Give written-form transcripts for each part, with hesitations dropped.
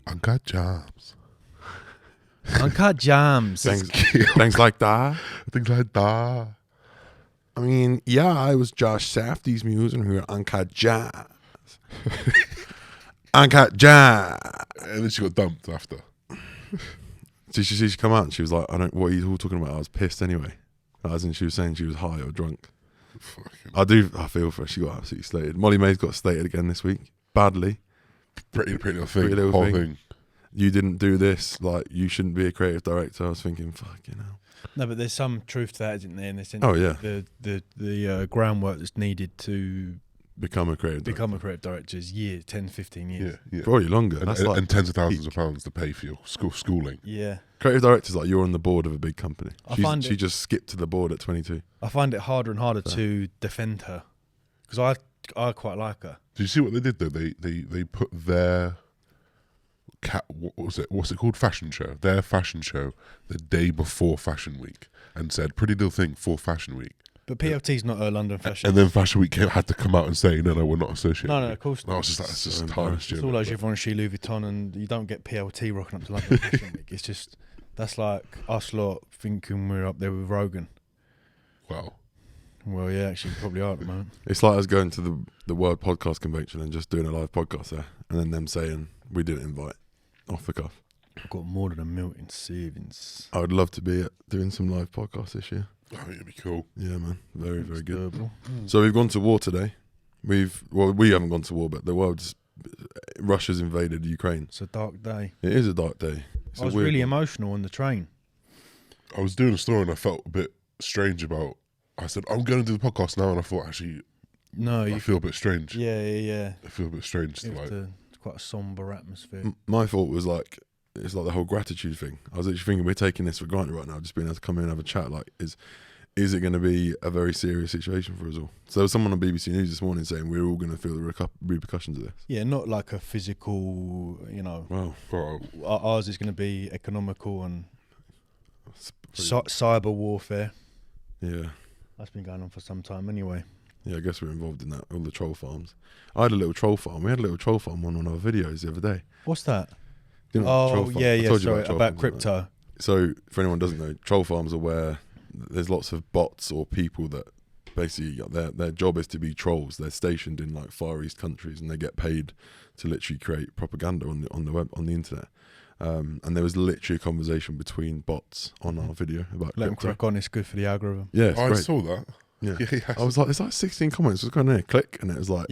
Uncut jams. Uncut jams. Things like that. Things like that. I mean, yeah, I was Josh Safdie's muse and we were Uncut Jazz. Uncut Jazz. And then she got dumped after. She come out and she was like, what are you all talking about? I was pissed anyway. As in she was saying she was high or drunk. I feel for her. She got absolutely slated. Molly May's got slated again this week. Badly. Pretty little thing. You didn't do this. Like, you shouldn't be a creative director. I was thinking, fucking hell. No, but there's some truth to that, isn't there? In the sense the groundwork that's needed to become a creative director is 10, 15 years. Yeah. Probably longer. And tens of thousands of pounds to pay for your schooling. Yeah. Creative director's like you're on the board of a big company. She just skipped to the board at 22. I find it harder and harder to defend her because I quite like her. Did you see what they did though? They put their what's it called? Fashion show. Their fashion show the day before Fashion Week and said pretty little thing for Fashion Week. But PLT's not a London fashion. And then Fashion Week had to come out and say, no, we're not associated. No, of course not. And I was just like, it's just tarnished. It's all like Givenchy, Louis Vuitton, and you don't get PLT rocking up to London Fashion Week. It's just, that's like us lot thinking we're up there with Rogan. Wow. Well, yeah, actually, we probably are at the moment. It's like us going to the World Podcast Convention and just doing a live podcast there, and then them saying, we didn't invite, off the cuff. I've got more than $1 million savings. I would love to be doing some live podcasts this year. Oh, it'd be cool. Yeah, man. Very, very good. Mm. So we've gone to war today. We haven't gone to war, but Russia's invaded Ukraine. It's a dark day. It is a dark day. I was really emotional on the train. I was doing a story and I felt a bit strange about. I said I'm going to do the podcast now, and I thought actually, no, I feel a bit strange. Yeah. I feel a bit strange. It's quite a somber atmosphere. My thought was like, it's like the whole gratitude thing. I was actually thinking we're taking this for granted right now, just being able to come in and have a chat. Like, is it going to be a very serious situation for us all? So there was someone on BBC News this morning saying we're all going to feel the repercussions of this. Yeah, not like a physical, ours is going to be economical and cyber warfare. Yeah. That's been going on for some time anyway. Yeah, I guess we're involved in that, all the troll farms. I had a little troll farm. We had a little troll farm on one of our videos the other day. What's that? You know, sorry, about crypto. So, for anyone who doesn't know, troll farms are where there's lots of bots or people that basically their job is to be trolls. They're stationed in like Far East countries and they get paid to literally create propaganda on the web, on the internet. And there was literally a conversation between bots on our video about Let them crypto. crack on, it's good for the algorithm. Yeah, it's I great. saw that. Yeah. I was like, there's like 16 comments. What's going on here? Click, and it was like,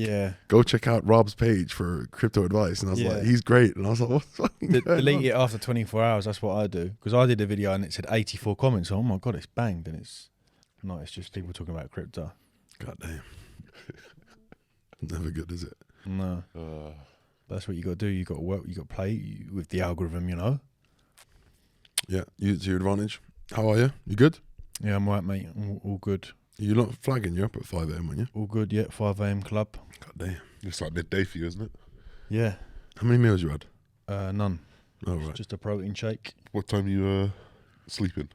go check out Rob's page for crypto advice. And I was like, he's great. And I was like, what's fucking delete it after 24 hours. That's what I do. Because I did a video and it said 84 comments. Oh my God, it's banged. And it's just people talking about crypto. God damn. Never good, is it? No. That's what you got to do. You got to work. You got to play with the algorithm, you know? Yeah, use it to your advantage. How are you? You good? Yeah, I'm right, mate. All good. You're not flagging, you're up at 5 a.m, aren't you? All good, yeah. 5 a.m. club. God damn. It's like midday for you, isn't it? Yeah. How many meals you had? None. Oh, right. Just a protein shake. What time are you sleeping?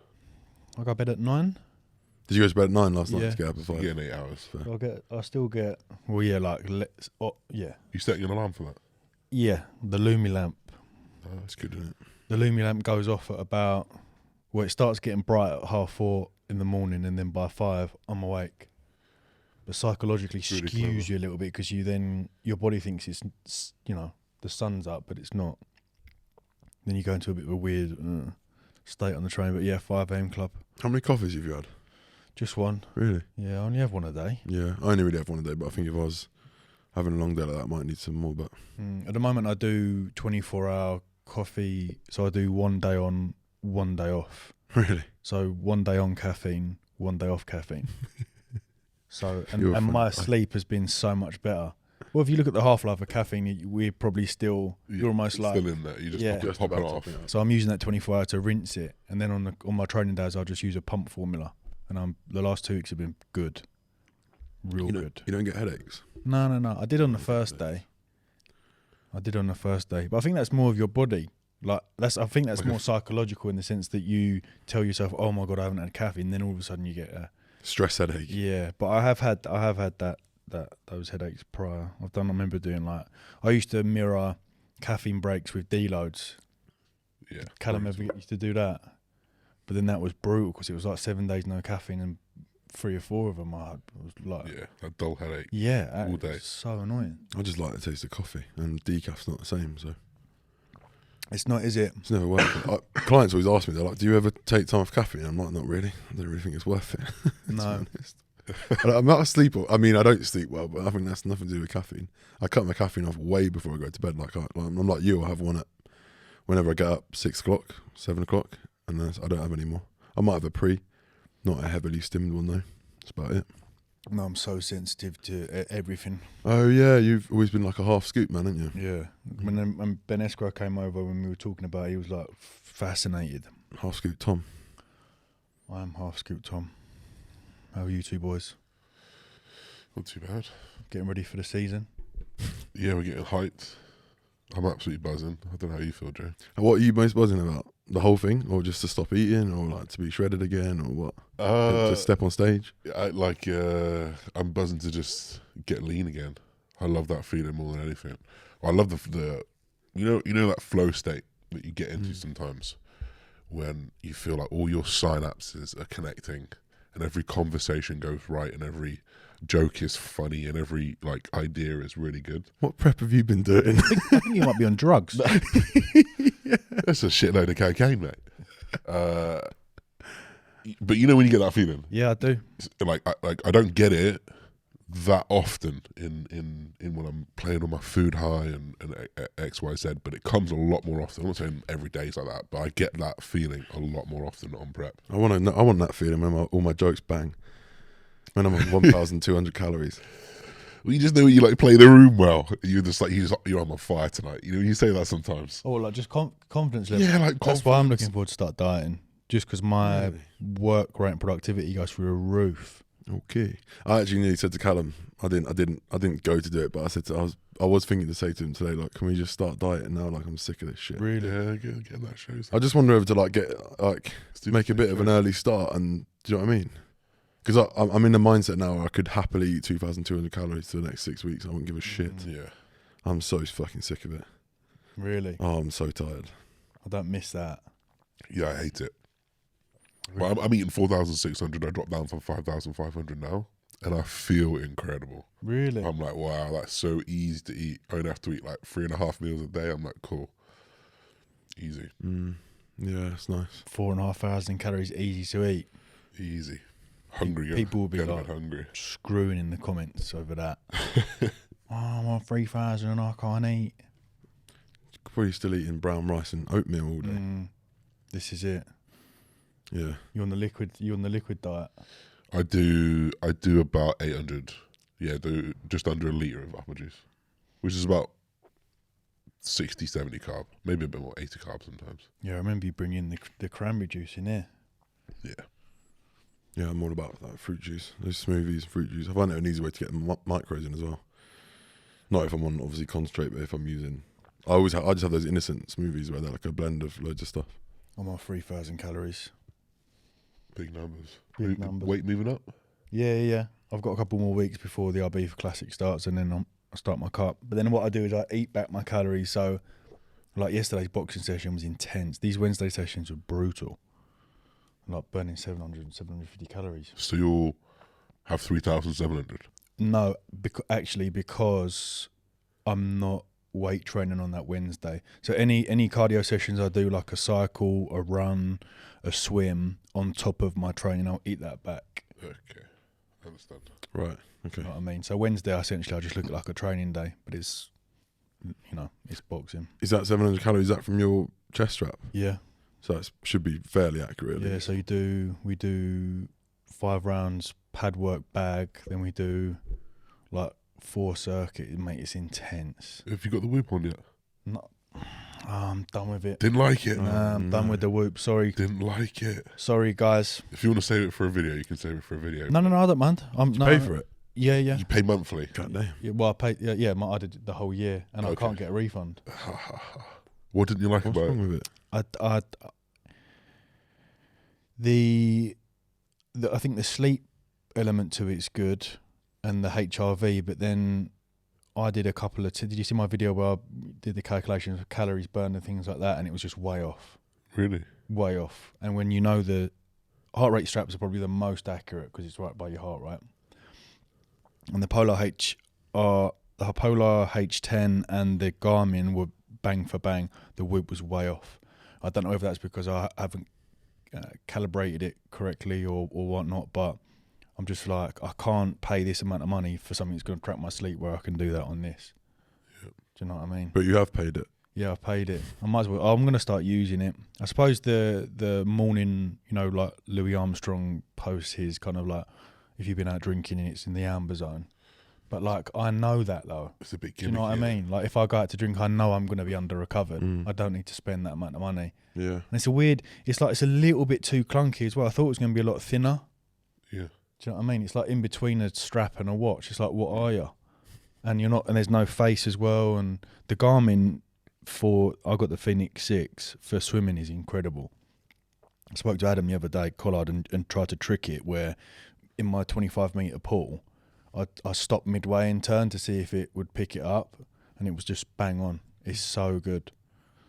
I go to bed at 9. Did you go to bed at 9 last night to get up at 5? Yeah, 8 hours. I still get, well, yeah, like, yeah. You setting an alarm for that? Yeah, the Lumi lamp. Oh, that's good, isn't it? The Lumi lamp goes off at about, it starts getting bright at 4:30 in the morning, and then by 5 I'm awake. But psychologically really skews clever. you a little bit because your body thinks it's, the sun's up, but it's not. Then you go into a bit of a weird state on the train. But yeah, 5 a.m. club. How many coffees have you had? Just one. Really? Yeah, I only have one a day. Yeah, I only really have one a day, but I think if I was having a long day like that, I might need some more. But At the moment, I do 24-hour coffee, so I do 1 day on, 1 day off. Really? So 1 day on caffeine, 1 day off caffeine. So and my fun. sleep has been so much better. Well, if you look at the half-life of caffeine, we're probably you're almost still like in there. You just pop it off. So I'm using that 24 hour to rinse it, and then on my training days, I'll just use a pump formula. And the last 2 weeks have been good, good. You don't get headaches? No. I did on the first day. But I think that's more of your body. Like I think that's more psychological in the sense that you tell yourself, "Oh my God, I haven't had caffeine," and then all of a sudden you get a stress headache. Yeah, but I have had those headaches prior. I remember doing I used to mirror caffeine breaks with deloads. Yeah. Callum ever used to do that, but then that was brutal because it was like 7 days no caffeine and 3 or 4 of them I was like, Yeah, a dull headache. yeah, all day. was so annoying. I just like the taste of coffee, and decaf's not the same, so It's not, is it? it's never worked. Clients always ask me, they're like, "Do you ever take time off caffeine?" I'm like, "Not really. I don't really think it's worth it." to be No. honest. I'm not a sleeper. I mean, I don't sleep well, but I think that's nothing to do with caffeine. I cut my caffeine off way before I go to bed. I'm like you. I have one at whenever I get up, 6 o'clock, 7 o'clock, and then I don't have any more. I might have a pre, not a heavily stimmed one though. That's about it. No, I'm so sensitive to everything. Oh yeah, you've always been like a half scoop man, haven't you? Yeah. When Ben Esquire came over, when we were talking about it, he was like fascinated. Half scoop Tom. I am half scoop Tom. How are you two boys? Not too bad. Getting ready for the season? Yeah, we're getting hyped. I'm absolutely buzzing. I don't know how you feel, Joe. And what are you most buzzing about? The whole thing, or just to stop eating, or like to be shredded again, or what? To step on stage? I'm buzzing to just get lean again. I love that feeling more than anything. I love the you know that flow state that you get into sometimes when you feel like all your synapses are connecting and every conversation goes right and every joke is funny and every like idea is really good. What prep have you been doing? I think you might be on drugs. That's a shitload of cocaine, mate. But you know when you get that feeling, Yeah, I do. I don't get it that often in when I'm playing on my food high and XYZ, but it comes a lot more often. I'm not saying every day's like that, but I get that feeling a lot more often on prep. I want that feeling when all my jokes bang. When I'm on 1,200 calories. Well, you just know when you like play the room well. You're just like you're on fire tonight. You know, you say that sometimes. Oh, like just confidence level. Yeah, like That's why I'm confidence. looking forward to start dieting. Just because my Really? work rate and productivity goes through a roof. Okay. I actually nearly said to Callum, I didn't go to do it, but I was thinking to say to him today, like, can we just start dieting now? Like, I'm sick of this shit. Really? Yeah, get that shows. I just wonder whether to make a bit of an early start, and do you know what I mean? Because I'm in the mindset now where I could happily eat 2,200 calories for the next 6 weeks. I wouldn't give a shit. Yeah. I'm so fucking sick of it. Really? Oh, I'm so tired. I don't miss that. Yeah, I hate it. Well, I'm eating 4,600. I dropped down from 5,500 now, and I feel incredible. Really? I'm like, wow, that's so easy to eat. I only have to eat like 3.5 meals a day. I'm like, cool, easy, Yeah, it's nice. 4,500 calories, easy to eat. easy. Hungry, People will be going to like bed hungry. screwing in the comments over that. Oh, I'm on 3,000 and I can't eat. Probably still eating brown rice and oatmeal all day. This is it. Yeah. You're on the liquid diet. I do about 800. Yeah, do just under a litre of apple juice, which is about 60, 70 carb, maybe a bit more, 80 carb sometimes. Yeah, I remember you bringing the cranberry juice in there. Yeah. Yeah, I'm all about that fruit juice. Those smoothies, fruit juice. I find it an easy way to get micros in as well. Not if I'm on obviously concentrate, but if I'm using, I just have those innocent smoothies where they're like a blend of loads of stuff. I'm on 3,000 calories. Big numbers. Big numbers. Weight moving up? Yeah. I've got a couple more weeks before the RB for Classic starts, and then I start my cut. But then what I do is I eat back my calories. So, like yesterday's boxing session was intense. These Wednesday sessions were brutal. Like burning 700, 750 calories. So you'll have 3,700? No, because I'm not weight training on that Wednesday. So any cardio sessions I do, like a cycle, a run, a swim, on top of my training, I'll eat that back. Okay, I understand. Right. Okay. You know what I mean? So Wednesday, essentially, I just look at like a training day, but it's, it's boxing. Is that 700 calories? Is that from your chest strap? Yeah. So that should be fairly accurate. Yeah, so we do 5 rounds pad work bag, then we do like 4 circuit, mate, it's intense. Have you got the whoop on yet? No, I'm done with it. Didn't like it. Nah, I'm done with the whoop. Sorry. Didn't like it. Sorry, guys. If you want to save it for a video, you can save it for a video. No, I don't mind. Pay for it. Yeah. You pay monthly. God damn. Yeah, well, I paid. Yeah, I did it the whole year, and I Okay. can't get a refund. What didn't you like What's about wrong it? with it? I think the sleep element to it's good, and the HRV, but then I did a couple of. Did you see my video where I did the calculations of calories burned and things like that, and it was just way off. Really? Way off. And when you know the heart rate straps are probably the most accurate because it's right by your heart, right? And the Polar H10 and the Garmin were bang for bang. The Whoop was way off. I don't know if that's because I haven't calibrated it correctly or whatnot, but I'm just like, I can't pay this amount of money for something that's going to crack my sleep where I can do that on this. Yep. Do you know what I mean? But you have paid it. Yeah, I've paid it. I might as well. I'm going to start using it. I suppose the morning, like Louis Armstrong posts his kind of like, if you've been out drinking and it's in the amber zone. But like, I know that though. It's a bit gimmicky. Do you know what I mean? Like, if I go out to drink, I know I'm going to be under recovered. I don't need to spend that amount of money. Yeah. And it's it's a little bit too clunky as well. I thought it was going to be a lot thinner. Yeah. Do you know what I mean? It's like in between a strap and a watch. It's like, what are you? And you're not, and there's no face as well. And the Garmin I got the Phoenix 6 for swimming is incredible. I spoke to Adam the other day, Collard, and tried to trick it where in my 25-metre pool, I stopped midway and turned to see if it would pick it up, and it was just bang on. It's so good.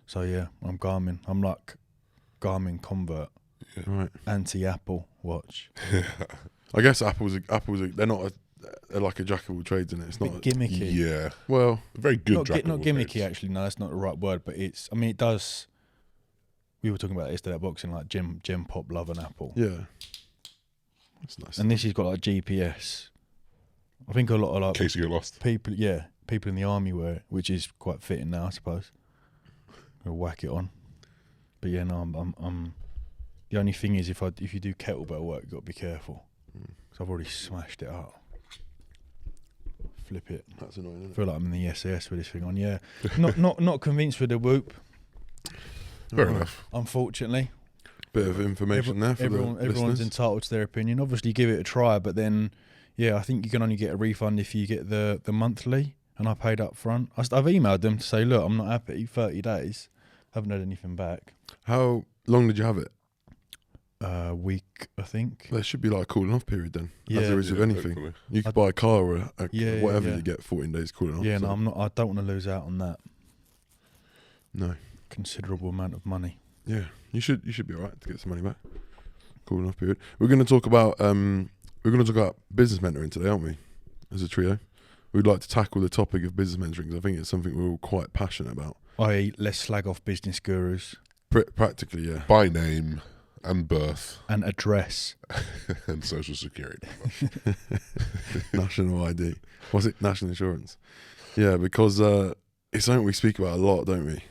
So yeah, I'm Garmin. I'm like Garmin convert. Yeah. Right. Anti-Apple watch. I guess Apple's they're like a jack of all trades, and it's not gimmicky. Yeah. well. Very good. Not gimmicky, actually. No, that's not the right word. But it does. We were talking about yesterday at boxing, like Gem Pop love an Apple. Yeah. That's nice. And this has got like GPS. I think a lot of like In case you get lost. people in the army wear it, which is quite fitting now, I suppose. We'll whack it on. But yeah, no, I'm. The only thing is, if you do kettlebell work, you got to be careful. Because I've already smashed it up. Flip it. That's annoying, isn't I it? feel like I'm in the SAS with this thing on. Yeah, not convinced with the Whoop. Fair enough. Unfortunately, Bit of information there for everyone's the listeners. entitled to their opinion. Obviously, give it a try, but then, yeah, I think you can only get a refund if you get the monthly. And I paid up front. I've emailed them to say, look, I'm not happy. 30 days. Haven't had anything back. How long did you have it? A week, I think. There should be like a cooling off period then, Yeah. as there is with anything. Hopefully. You could buy a car or whatever, yeah. you get 14 days cooling off. Yeah, so. no, I'm not. I don't want to lose out on that No. considerable amount of money. Yeah, you should be alright to get some money back. Cooling off period. We're going to talk about business mentoring today, aren't we? As a trio, we'd like to tackle the topic of business mentoring because I think it's something we're all quite passionate about. I.e., let's slag off business gurus Practically, yeah. By name and birth and address. and social security. National ID. Was it national insurance? Yeah, because it's something we speak about a lot, don't we?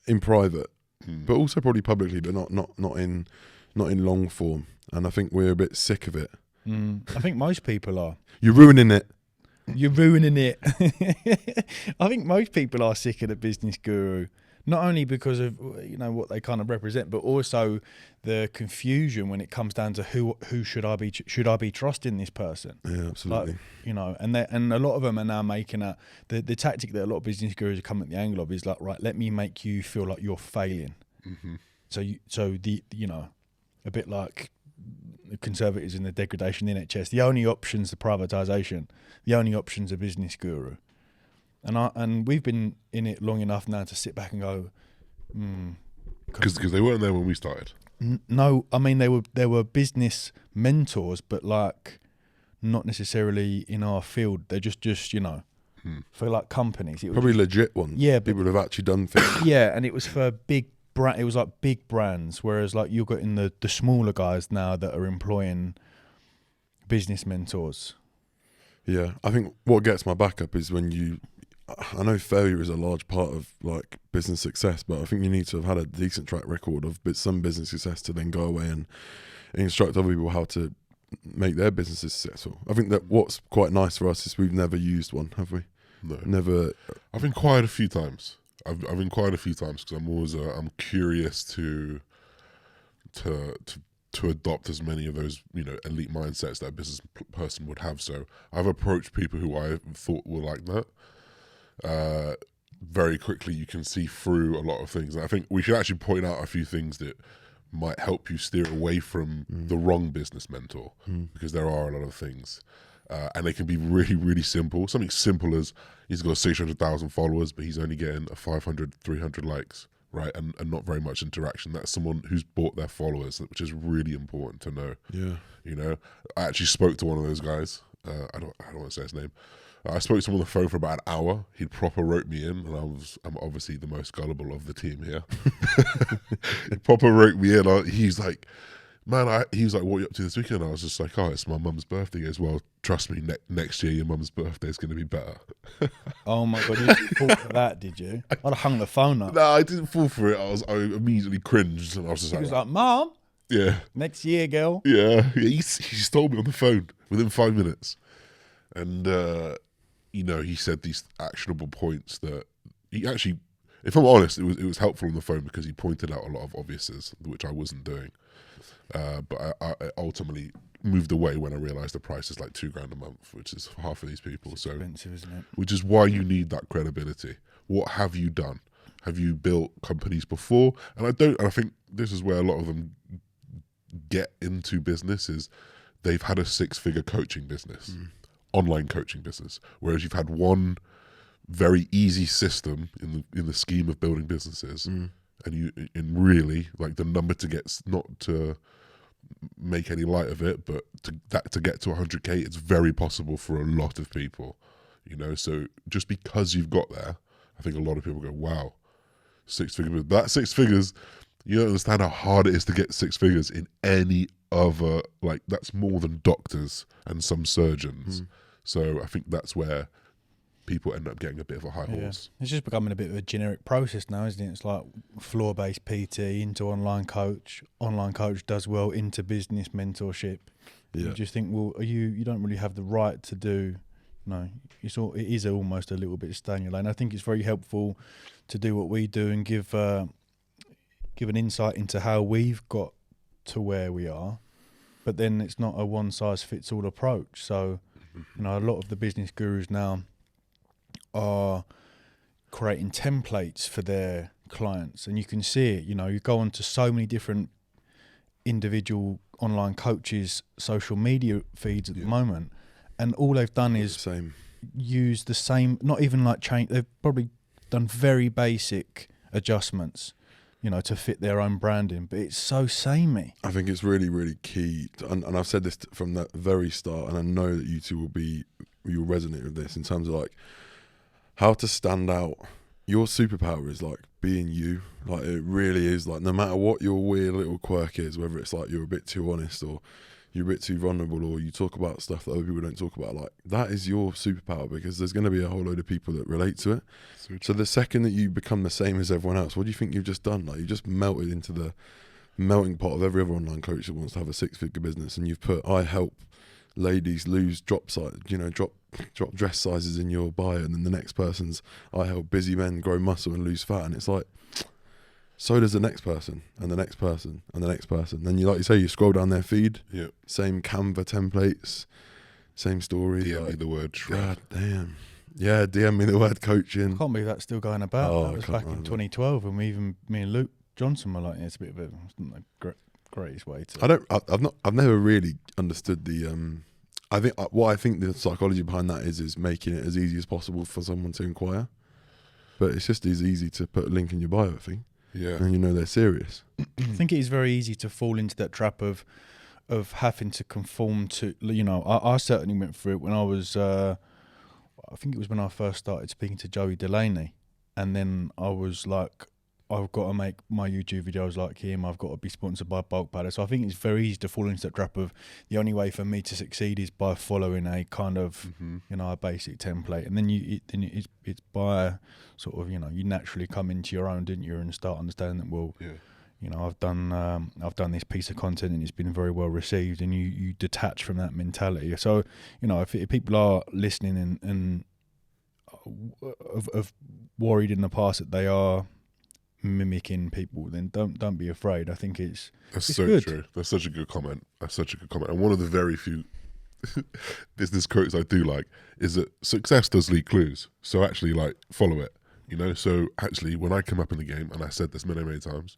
In private, but also probably publicly, but not in long form. And I think we're a bit sick of it. I think most people are. You're ruining it. You're ruining it. I think most people are sick of the business guru, not only because of what they kind of represent, but also the confusion when it comes down to who should I be trusting this person? Yeah, absolutely. Like, and a lot of them are now making the tactic that a lot of business gurus are coming at the angle of is like, right, let me make you feel like you're failing. Mm-hmm. So a bit like the Conservatives in the degradation NHS. The only option's the privatisation. The only option's a business guru. And we've been in it long enough now to sit back and go, Because they weren't there when we started. No, I mean they were business mentors, but like not necessarily in our field. They're just for like companies. It was Probably legit ones. Yeah, but- people who've actually done things. yeah, and it was for it was like big brands, whereas like you've got in the smaller guys now that are employing business mentors. Yeah, I think what gets my back up is when I know failure is a large part of like business success, but I think you need to have had a decent track record of some business success to then go away and instruct other people how to make their businesses successful. I think that what's quite nice for us is we've never used one, have we? No. Never. I've been quite a few times. I've been quite a few times because I'm always I'm curious to adopt as many of those elite mindsets that a business person would have. So I've approached people who I thought were like that. Very quickly, you can see through a lot of things. And I think we should actually point out a few things that might help you steer away from the wrong business mentor, because there are a lot of things. And they can be really, really simple. Something simple as he's got 600,000 followers, but he's only getting 500, 300 likes, right? And not very much interaction. That's someone who's bought their followers, which is really important to know. Yeah. You know, I actually spoke to one of those guys. I don't want to say his name. I spoke to him on the phone for about an hour. He proper wrote me in, and I'm obviously the most gullible of the team here. He proper wrote me in. He's like, man, he was like, what are you up to this weekend? I was just like, oh, it's my mum's birthday. He goes, well, trust me, next year your mum's birthday is going to be better. Oh my God, you didn't fall for that, did you? I'd have hung the phone up. No, I didn't fall for it. I immediately cringed, and I was just He was like, Mom, yeah. next year, girl. Yeah, he told me on the phone within 5 minutes. And, you know, he said these actionable points that he actually, if I'm honest, it was helpful on the phone because he pointed out a lot of obviouses, which I wasn't doing. But I ultimately moved away when I realised the price is like $2,000 a month, which is for half of these people. It's expensive, isn't it? Which is why you need that credibility. What have you done? Have you built companies before? And I think this is where a lot of them get into business is they've had a 6-figure coaching business, online coaching business, whereas you've had one very easy system in the scheme of building businesses, and really like the number to get, not to make any light of it, but to get to 100K, it's very possible for a lot of people, you know. So just because you've got there, I think a lot of people go, wow, 6 figures. But that 6 figures, you don't understand how hard it is to get 6 figures in any other, like that's more than doctors and some surgeons. So I think that's where people end up getting a bit of a high horse. It's just becoming a bit of a generic process now, isn't it? It's like floor-based PT into online coach does well into business mentorship. Yeah. You just think, well, you don't really have the right to do. No, it is almost a little bit stay in your lane. I think it's very helpful to do what we do and give an insight into how we've got to where we are, but then it's not a one-size-fits-all approach. So, you know, a lot of the business gurus now are creating templates for their clients, and you can see it. You know, you go onto so many different individual online coaches' social media feeds at the moment, and all they've done is use the same, not even like change. They've probably done very basic adjustments, you know, to fit their own branding, but it's so samey. I think it's really, really key, and I've said this from the very start, and I know that you two you'll resonate with this in terms of like how to stand out. Your superpower is like being you. Like it really is, like no matter what your weird little quirk is, whether it's like you're a bit too honest or you're a bit too vulnerable or you talk about stuff that other people don't talk about, like that is your superpower, because there's going to be a whole load of people that relate to it. So the second that you become the same as everyone else, what do you think you've just done? Like you just melted into the melting pot of every other online coach that wants to have a 6-figure business, and you've put, I help ladies lose drop dress sizes in your bio, and then the next person's, I help busy men grow muscle and lose fat, and it's like, so does the next person and the next person and the next person. Then you, like you say, you scroll down their feed, same Canva templates, same story. DM me the word shred. God damn. Yeah, DM me the word coaching. I can't believe that's still going about. Oh, that was back in 2012, and me and Luke Johnson were like, it's a bit of a greatest way to. I've never really understood the. I think the psychology behind that is making it as easy as possible for someone to inquire, but it's just as easy to put a link in your bio, I think. Yeah, and you know they're serious. I think it is very easy to fall into that trap of having to conform to. You know, I certainly went through it when I was. I think it was when I first started speaking to Joey Delaney, and then I was like, I've got to make my YouTube videos like him. I've got to be sponsored by Bulk Powder. So I think it's very easy to fall into that trap of the only way for me to succeed is by following a kind of, you know, a basic template. And then it's by sort of, you know, you naturally come into your own, didn't you, and start understanding that, well, you know, I've done this piece of content and it's been very well received, and you detach from that mentality. So, you know, if people are listening and have worried in the past that they are mimicking people, then don't be afraid. I think it's so good. True. That's such a good comment. And one of the very few business quotes I do like is that success does leave clues. So actually, like, follow it. You know. So actually, when I came up in the game, and I said this many times,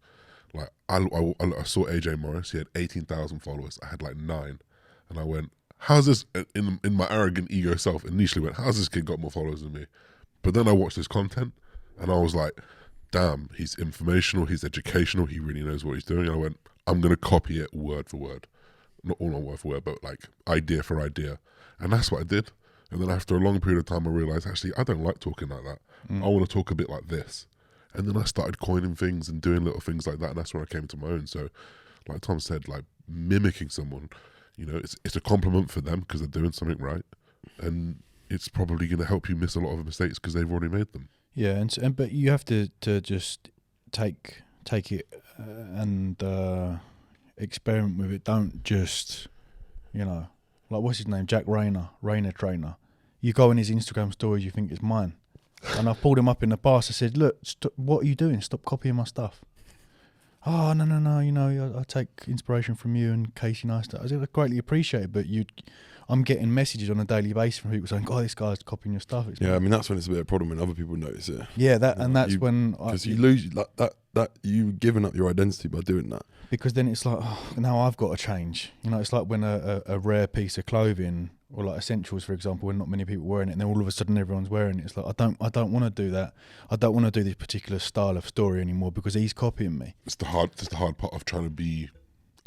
like I saw AJ Morris. He had 18,000 followers. I had like 9, and I went, how's this, in my arrogant ego self, initially went, how's this kid got more followers than me? But then I watched his content and I was like, damn, he's informational, he's educational, he really knows what he's doing. And I went, I'm going to copy it word for word. Not all on word for word, but like idea for idea. And that's what I did. And then after a long period of time, I realized, actually, I don't like talking like that. I want to talk a bit like this. And then I started coining things and doing little things like that. And that's when I came to my own. So like Tom said, like mimicking someone, you know, it's a compliment for them because they're doing something right. And it's probably going to help you miss a lot of mistakes because they've already made them. Yeah, and but you have to just take it and experiment with it. Don't just, you know, like what's his name, Jack Rayner Trainer. You go in his Instagram stories, you think it's mine, and I pulled him up in the past. I said, "Look, what are you doing? Stop copying my stuff." Oh no, you know, I take inspiration from you and Casey Neistat. I said, I greatly appreciate it, but I'm getting messages on a daily basis from people saying, "Oh, this guy's copying your stuff." It's I mean that's when it's a bit of a problem when other people notice it. Yeah, that's when because you lose like that you've given up your identity by doing that. Because then it's like, oh, now I've got to change. You know, it's like when a rare piece of clothing or like essentials, for example, when not many people wearing it, and then all of a sudden everyone's wearing it. It's like I don't want to do that. I don't want to do this particular style of story anymore because he's copying me. It's the hard part of trying to be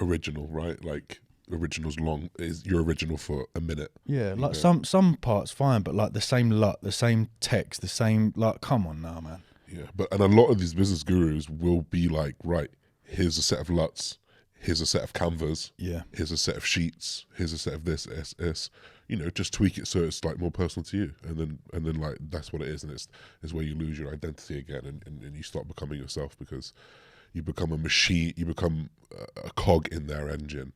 original, right? Like original's long is you're original for a minute. Yeah, like some parts fine, but like the same the same text, the same like. Come on now, man. Yeah, and a lot of these business gurus will be like, right, here's a set of LUTs, here's a set of canvas, here's a set of sheets, here's a set of this, you know, just tweak it so it's like more personal to you, and then like that's what it is, and it's where you lose your identity again, and you start becoming yourself because you become a machine, you become a cog in their engine.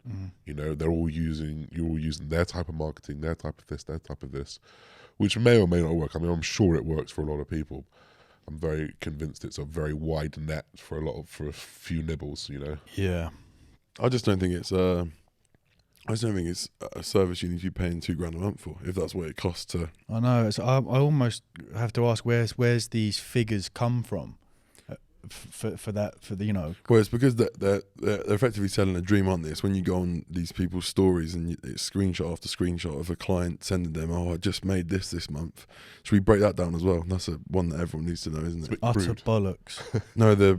You know, you're all using their type of marketing, their type of this, their type of this, which may or may not work. I mean, I'm sure it works for a lot of people. I'm very convinced it's a very wide net for a few nibbles, you know. Yeah, I just don't think it's a service you need to be paying $2,000 a month for if that's what it costs to. I know. I almost have to ask where's these figures come from for the you know. Well, it's because they're effectively selling a dream, aren't they? It's when you go on these people's stories and it's screenshot after screenshot of a client sending them, "Oh, I just made this month." Should we break that down as well? That's one that everyone needs to know, isn't it? Utter bollocks. No, the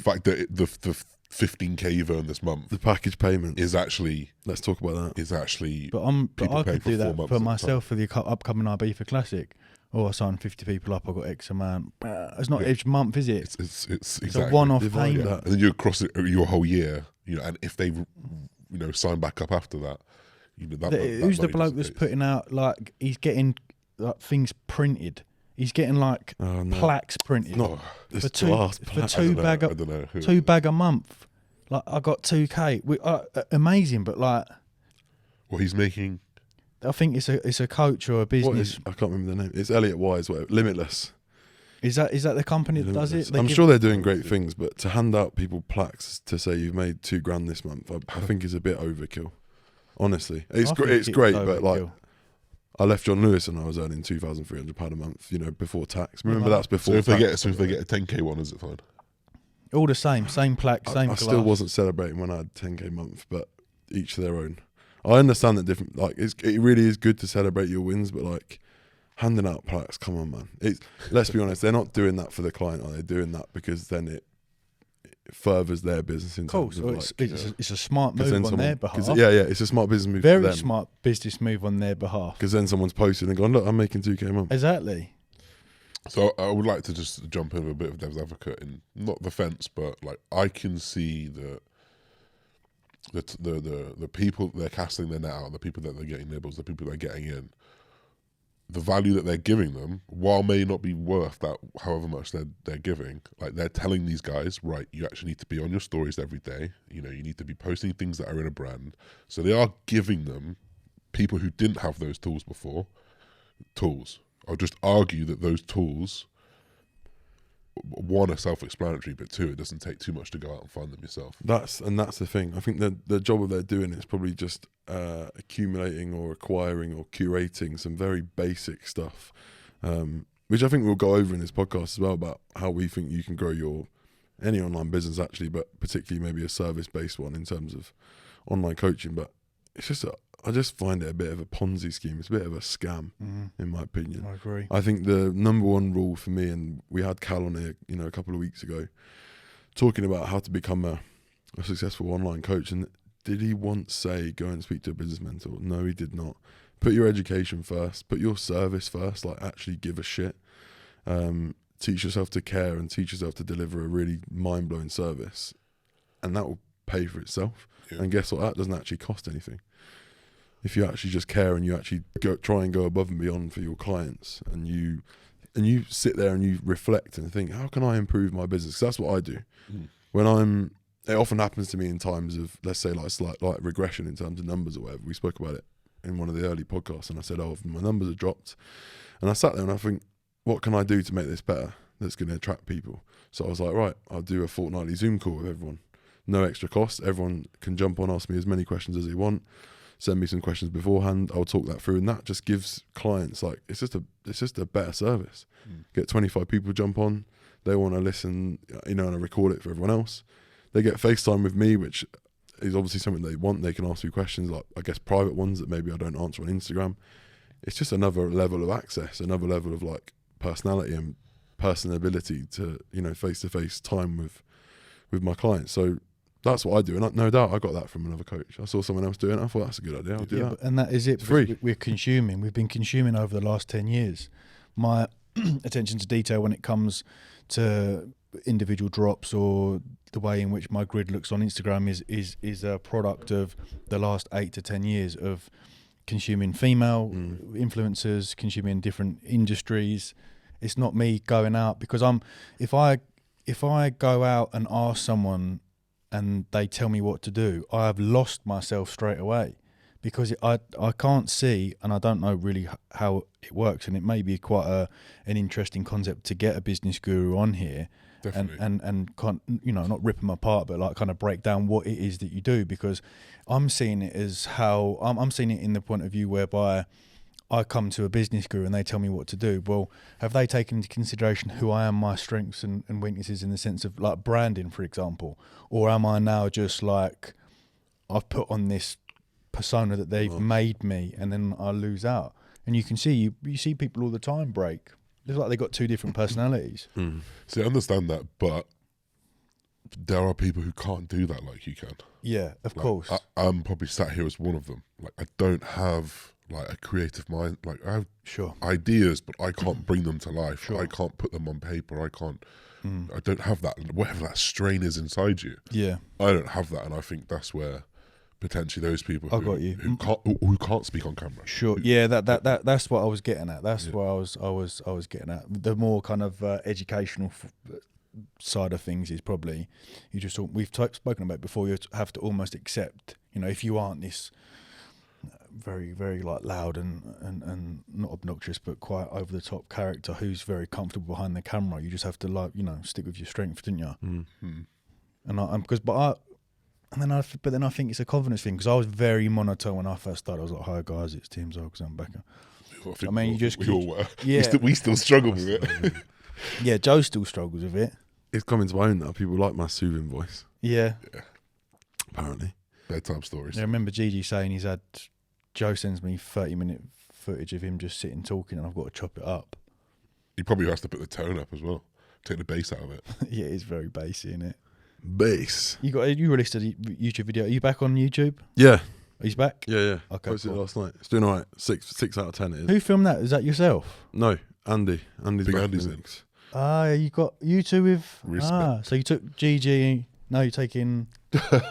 fact that the 15k you've earned this month, the package payment is actually. Let's talk about that. Is actually. But I could do that for myself for the upcoming Ibiza Classic. Oh, I signed 50 people up. I got X amount. It's not each month, is it? It's a one-off payment. And then you across your whole year, you know. And if they, you know, sign back up after that, you know, who's the bloke that's putting out like he's getting like things printed? He's getting like plaques printed. For two bag a month. Like I got 2K. Amazing, but like. Well, he's making. I think it's a coach or a business. I can't remember the name. It's Elliot Wise, whatever. Limitless. Is that the company that does it? I'm sure they're doing great things, but to hand out people plaques to say you've made $2,000 this month, I think is a bit overkill. Honestly, it's great, but like I left John Lewis and I was earning £2,300 a month, you know, before tax. Remember that's before. So if they get a 10k one, is it fine? All the same plaque, same. I still wasn't celebrating when I had 10k a month, but each their own. I understand that different. Like it really is good to celebrate your wins, but like handing out plaques, come on, man. Let's be honest, they're not doing that for the client, are they? Doing that because then it furthers their business in terms of it's a smart move on their behalf. It's a smart business move. Very smart business move on their behalf. Because then someone's posted and gone, look, I'm making 2k a month. Exactly. So I would like to just jump in a bit of devil's advocate, in not the fence, but like I can see that. The people they're casting their net out, the people that they're getting nibbles, the people they're getting in, the value that they're giving them, while may not be worth that, however much they're giving, like they're telling these guys, right, you actually need to be on your stories every day. You know, you need to be posting things that are in a brand. So they are giving them, people who didn't have those tools before, tools. I'll just argue that those tools, one, are self-explanatory, but two, it doesn't take too much to go out and find them yourself. That's the thing. I think the job they're doing is probably just accumulating or acquiring or curating some very basic stuff, which I think we'll go over in this podcast as well, about how we think you can grow any online business actually, but particularly maybe a service-based one in terms of online coaching. But it's just I just find it a bit of a Ponzi scheme. It's a bit of a scam, in my opinion. I agree. I think the number one rule for me, and we had Cal on here, a couple of weeks ago, talking about how to become a successful online coach. And did he once say, go and speak to a business mentor? No, he did not. Put your education first. Put your service first. Like, actually give a shit. Teach yourself to care and teach yourself to deliver a really mind-blowing service. And that will pay for itself. Yeah. And guess what? That doesn't actually cost anything. If you actually just care and you actually try and go above and beyond for your clients, and you sit there and you reflect and think, how can I improve my business? 'Cause that's what I do. It often happens to me in times of, let's say, like slight regression in terms of numbers or whatever. We spoke about it in one of the early podcasts, and I said, my numbers have dropped. And I sat there and I think, what can I do to make this better that's going to attract people? So I was like, right, I'll do a fortnightly Zoom call with everyone. No extra cost. Everyone can jump on, ask me as many questions as they want. Send me some questions beforehand. I'll talk that through, and that just gives clients, like, it's just a better service. Get 25 people jump on. They want to listen, and I record it for everyone else. They get FaceTime with me, which is obviously something they want. They can ask me questions, like, I guess, private ones that maybe I don't answer on Instagram. It's just another level of access, another level of, like, personality and personability to, face-to-face time with my clients. So that's what I do, and no doubt I got that from another coach. I saw someone else doing it. I thought, that's a good idea. I'll do that. And that is it. It's free. We're consuming. We've been consuming over the last 10 years. My attention to detail when it comes to individual drops or the way in which my grid looks on Instagram is a product of the last 8 to 10 years of consuming female influencers, consuming different industries. It's not me going out because if I go out and ask someone and they tell me what to do, I have lost myself straight away because I can't see, and I don't know really how it works, and it may be quite an interesting concept to get a business guru on here. Definitely. And can't, not rip them apart, but like kind of break down what it is that you do, because I'm seeing it as how I'm seeing it in the point of view whereby I come to a business guru and they tell me what to do. Well, have they taken into consideration who I am, my strengths and weaknesses in the sense of like branding, for example? Or am I now just like, I've put on this persona that they've made me and then I lose out? And you can see, you see people all the time break. It's like they got two different personalities. See, I understand that, but there are people who can't do that like you can. Yeah, of course. I'm probably sat here as one of them. Like, I don't have like a creative mind. Like, I have ideas, but I can't bring them to life. I can't put them on paper. I can't. I don't have that. Whatever that strain is inside you. Yeah, I don't have that, and I think that's where potentially those people who can't speak on camera. Yeah, that's what I was getting at. That's what I was getting at. The more kind of educational side of things is probably we've spoken about it before. You have to almost accept, if you aren't this very, very like loud and not obnoxious but quite over the top character who's very comfortable behind the camera, you just have to like stick with your strength, didn't you? And then I think it's a confidence thing, because I was very monotone when I first started. I was like, "Hi guys, it's Tim Zoggs, I'm back." I mean, we all were. Yeah, we still struggle with it. Yeah, Joe still struggles with it. It's coming to my own now. People like my soothing voice. Yeah. Apparently. Bedtime stories. I remember Gigi saying Joe sends me 30-minute footage of him just sitting talking and I've got to chop it up. He probably has to put the tone up as well. Take the bass out of it. Yeah, it's very bassy, isn't it? Bass. You released a YouTube video. Are you back on YouTube? Yeah. He's back? Yeah. Okay. Posted it last night. It's doing all right. 6 out of 10 it is. Who filmed that? Is that yourself? No, Andy. Andy's Big back. Andy's in. You got YouTube with Respect. So you took Gigi. Now you're taking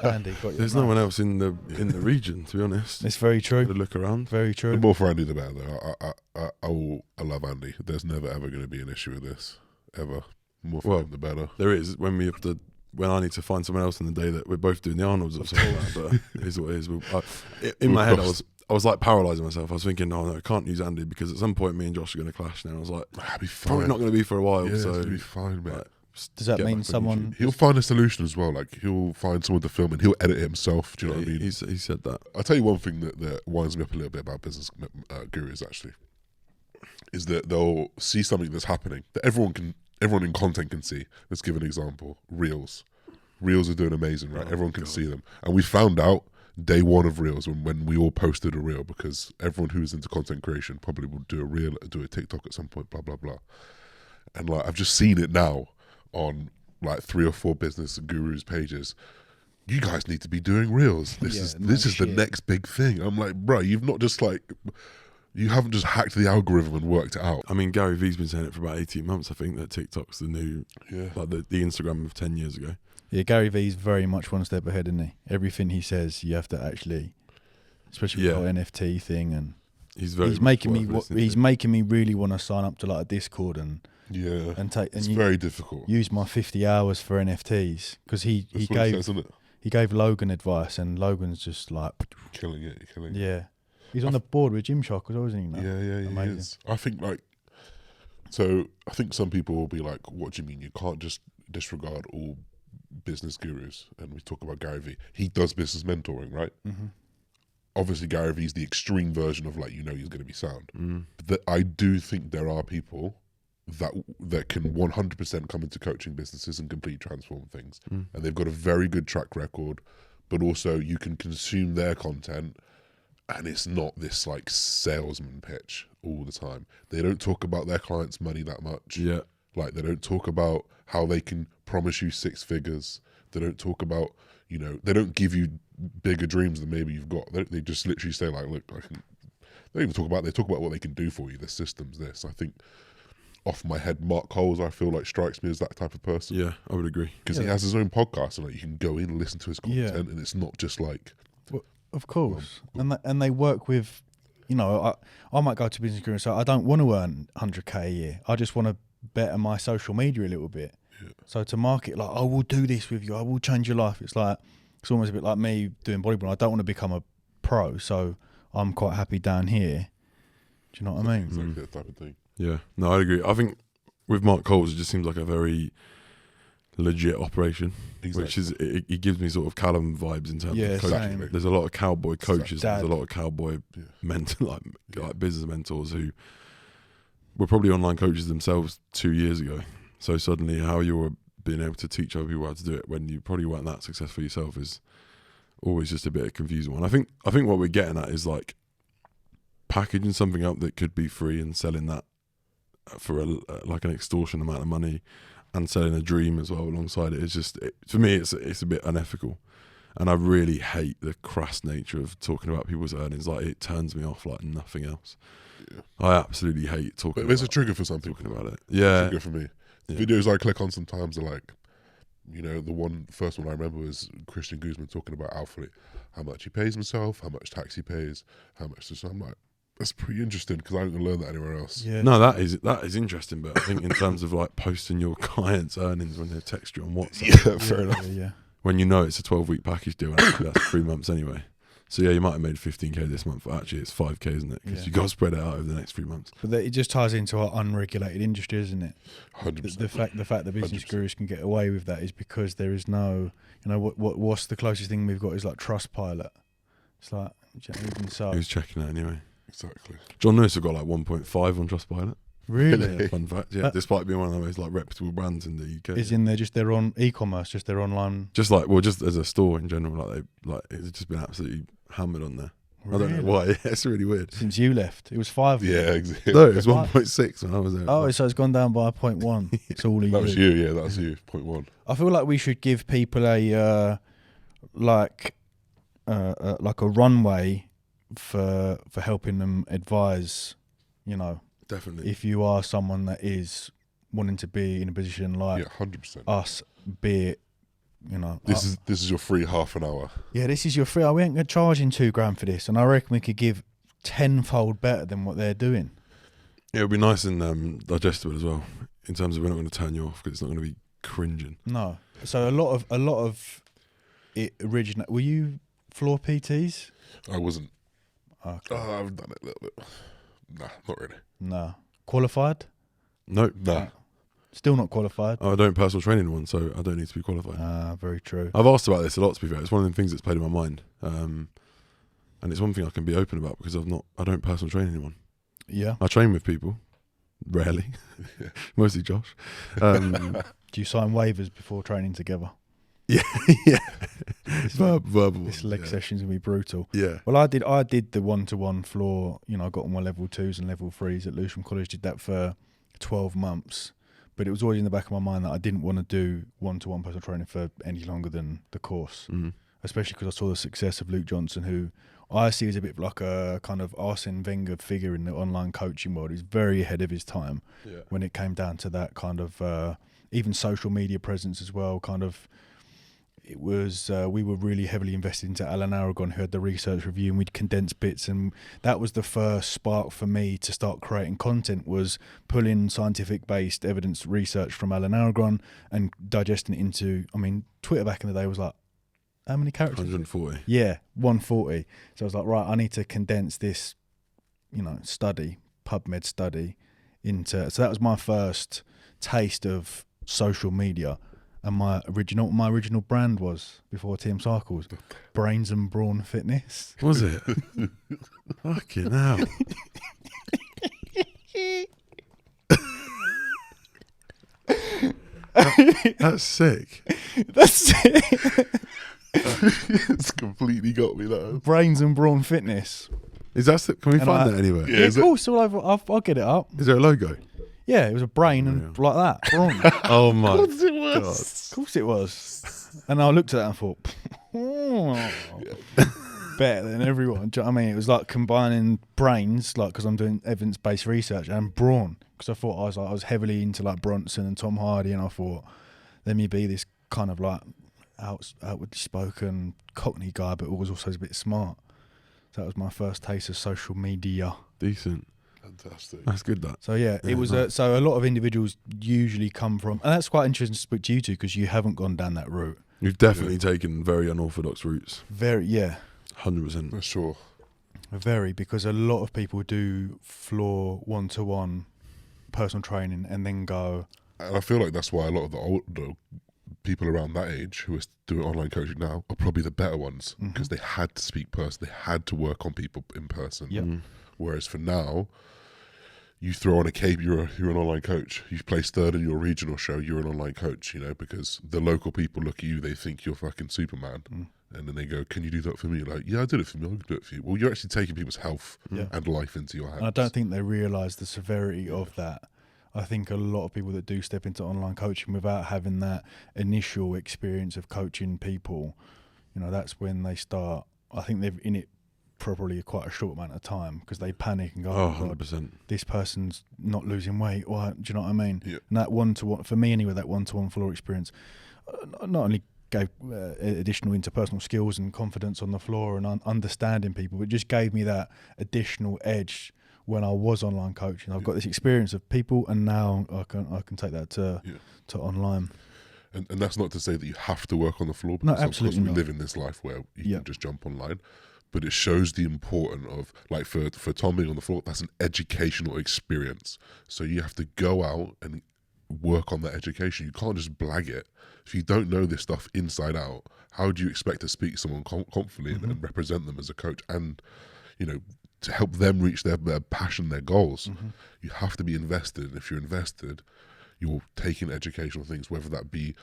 Andy. Got you. There's no one else in the region, to be honest. It's very true. To look around. Very true. The more for Andy, the better. Though I love Andy. There's never ever going to be an issue with this ever. The more for him, the better. There is when I need to find someone else in the day that we're both doing the Arnolds or something like that, but it is what it is. In my head, I was like paralysing myself. I was thinking, no, I can't use Andy because at some point me and Josh are going to clash. And I was like, I'll be fine. Probably not going to be for a while. Yeah, so it's gonna be fine, mate. Does that mean someone? He'll find a solution as well. Like, he'll find someone to film and he'll edit it himself. Do you know what I mean? He said that. I'll tell you one thing that winds me up a little bit about business gurus actually, is that they'll see something that's happening that everyone in content can see. Let's give an example. Reels are doing amazing, right? Everyone can see them. And we found out day one of Reels when we all posted a Reel, because everyone who's into content creation probably will do a Reel, do a TikTok at some point, blah, blah, blah. And like, I've just seen it now on like 3 or 4 business gurus pages. You guys need to be doing Reels. This is the next big thing. I'm like, bro, you haven't just hacked the algorithm and worked it out. I mean, Gary Vee's been saying it for about 18 months, I think, that TikTok's the new, like the Instagram of 10 years ago. Yeah, Gary Vee's very much one step ahead, isn't he? Everything he says, you have to actually, especially with the whole NFT thing, and he's making me really want to sign up to like a Discord and it's very difficult. Use my 50 hours for NFTs, because he gave Logan advice, and Logan's just like killing it. Yeah, he's on the board with Gymshark as well, isn't he? Yeah, he is. I think I think some people will be like, "What do you mean? You can't just disregard all business gurus?" And we talk about Gary Vee. He does business mentoring, right? Mm-hmm. Obviously, Gary Vee's the extreme version of like, he's going to be sound. That I do think there are people that can 100% come into coaching businesses and completely transform things. And they've got a very good track record, but also you can consume their content and it's not this like salesman pitch all the time. They don't talk about their clients' money that much. Yeah. Like, they don't talk about how they can promise you 6 figures. They don't talk about, they don't give you bigger dreams than maybe you've got. They just literally say like, look, they don't even talk about, they talk about what they can do for you, the systems, this. I think, off my head, Mark Coles, I feel like, strikes me as that type of person. Yeah, I would agree. Because he has his own podcast, and like, you can go in and listen to his content, and it's not just like... Well, of course. And they work with, I might go to business guru and say, I don't want to earn 100k a year. I just want to better my social media a little bit. Yeah. So to market like, I will do this with you, I will change your life. It's almost a bit like me doing bodybuilding. I don't want to become a pro, so I'm quite happy down here. Do you know what I mean? Exactly that type of thing. Yeah, no, I agree. I think with Mark Coles, it just seems like a very legit operation, which is, it gives me sort of Callum vibes in terms of coaching. Same. There's a lot of cowboy coaches, there's a lot of cowboy like business mentors who were probably online coaches themselves 2 years ago. So suddenly how you're being able to teach other people how to do it when you probably weren't that successful yourself is always just a bit of a confusing one. I think what we're getting at is like packaging something up that could be free and selling that for like an extortion amount of money, and selling a dream as well alongside it. It's just, for me, it's a bit unethical, and I really hate the crass nature of talking about people's earnings. Like, it turns me off like nothing else. Yeah. I absolutely hate talking. But there's a trigger for some people about it. Yeah, trigger for me. Yeah. Videos I click on sometimes are like, the first one I remember was Christian Guzman talking about aptly, how much he pays himself, how much tax he pays, how much this. I'm like, that's pretty interesting, because I didn't learn that anywhere else. Yeah. No, that is interesting, but I think in terms of like posting your clients' earnings when they text you on WhatsApp, fair enough. Yeah. When you know it's a 12-week package deal, and actually that's 3 months anyway. So yeah, you might have made 15k this month, but actually it's 5k, isn't it? Because you got to spread it out over the next 3 months. But it just ties into our unregulated industry, isn't it? 100%. The fact that business 100%. gurus can get away with that is because there is no, what's the closest thing we've got is like Trustpilot. It's like, even so. Who's checking that anyway? Exactly. John Lewis have got like 1.5 on Trustpilot. Really? Fun fact, yeah. Despite being one of the most like reputable brands in the UK. Is in there just their on e-commerce, just their online? Just as a store in general, it's just been absolutely hammered on there. Really? I don't know why. It's really weird. Since you left, it was 5. Yeah, exactly. No, it was 1.6 when I was there. Oh, so it's gone down by 0.1. It's all that was you. Yeah, that was you. 0.1. I feel like we should give people a like a runway for helping them advise, Definitely. if you are someone that is wanting to be in a position like 100%. us, be it, this is your free half an hour. Yeah, this is your free. We ain't gonna charge in $2,000 for this, and I reckon we could give 10-fold better than what they're doing. It would be nice and digestible as well, in terms of we're not going to turn you off because it's not going to be cringing. No. So a lot of it originated. Were you floor PTs? I wasn't. Okay. I've done it a little bit. Nah, not really. No. Qualified? Nope. Nah. Still not qualified? I don't personal train anyone, so I don't need to be qualified. Very true. I've asked about this a lot, to be fair. It's one of the things that's played in my mind. And it's one thing I can be open about because I don't personal train anyone. Yeah. I train with people. Rarely. Mostly Josh. Do you sign waivers before training together? Yeah. Yeah. Verbal. This leg session's gonna be brutal. Yeah. Well, I did the 1-to-1 floor. You know, I got all my level 2s and level 3s at Lewisham College. Did that for 12 months, but it was always in the back of my mind that I didn't want to do 1-to-1 personal training for any longer than the course. Especially because I saw the success of Luke Johnson, who I see as a bit like a kind of Arsene Wenger figure in the online coaching world. He's very ahead of his time when it came down to that kind of even social media presence as well. Kind of, it was we were really heavily invested into Alan Aragon, who had the research review, and we'd condense bits, and that was the first spark for me to start creating content, was pulling scientific based evidence research from Alan Aragon and digesting it into, I mean, Twitter back in the day was like, how many characters? 140. Yeah, 140. So I was like, right, I need to condense this, you know, study, PubMed study, into. So that was my first taste of social media, and my original brand was before Team Cycles, Brains and Brawn Fitness. Was it? Fucking hell. That's sick. That's it. It's completely got me that. Brains and Brawn Fitness. Is that? Can we And find that anywhere? Yeah, Yeah, is of it? course. All over. I'll get it up. Is there a logo? Yeah, it was a brain and like that. Brawn. Oh my Of course it god. was. Of course it was. And I looked at that and thought, better than everyone. Do you know what I mean? It was like combining brains, like, because I'm doing evidence-based research, and brawn, because I thought I was heavily into like Bronson and Tom Hardy, and I thought, let me be this kind of like outwardly spoken Cockney guy, but was also a bit smart. So that was my first taste of social media. Decent. Fantastic. That's good. That. So yeah, it was. So a lot of individuals usually come from, and that's quite interesting to speak to you two, because you haven't gone down that route. You've definitely taken very unorthodox routes. Very, yeah, 100%. For sure. very, because a lot of people do floor 1-to-1 personal training and then go. And I feel like that's why a lot of the older people around that age who are doing online coaching now are probably the better ones, because they had to speak person, they had to work on people in person. Yep. Whereas for now, you throw on a cape, you're an online coach. You place third in your regional show, you're an online coach, you know, because the local people look at you, they think you're fucking Superman. And then they go, can you do that for me? You're like, yeah, I did it for me, I can do it for you. Well, you're actually taking people's health and life into your hands. And I don't think they realise the severity of that. I think a lot of people that do step into online coaching without having that initial experience of coaching people, you know, that's when they start. I think they're in it probably quite a short amount of time, because they panic and go, Oh, God, 100%. this person's not losing weight. Or, do you know what I mean? Yeah. And that 1-to-1, for me anyway, that 1-to-1 floor experience not only gave additional interpersonal skills and confidence on the floor and understanding people, but just gave me that additional edge when I was online coaching. I've got this experience of people, and now I can take that to online. And that's not to say that you have to work on the floor, No, because absolutely of course we not. live in this life where you can just jump online. But it shows the importance of, like, for Tom being on the floor, that's an educational experience. So you have to go out and work on that education. You can't just blag it. If you don't know this stuff inside out, how do you expect to speak to someone confidently and represent them as a coach, and, you know, to help them reach their passion, their goals? You have to be invested. And if you're invested, you're taking educational things, whether that be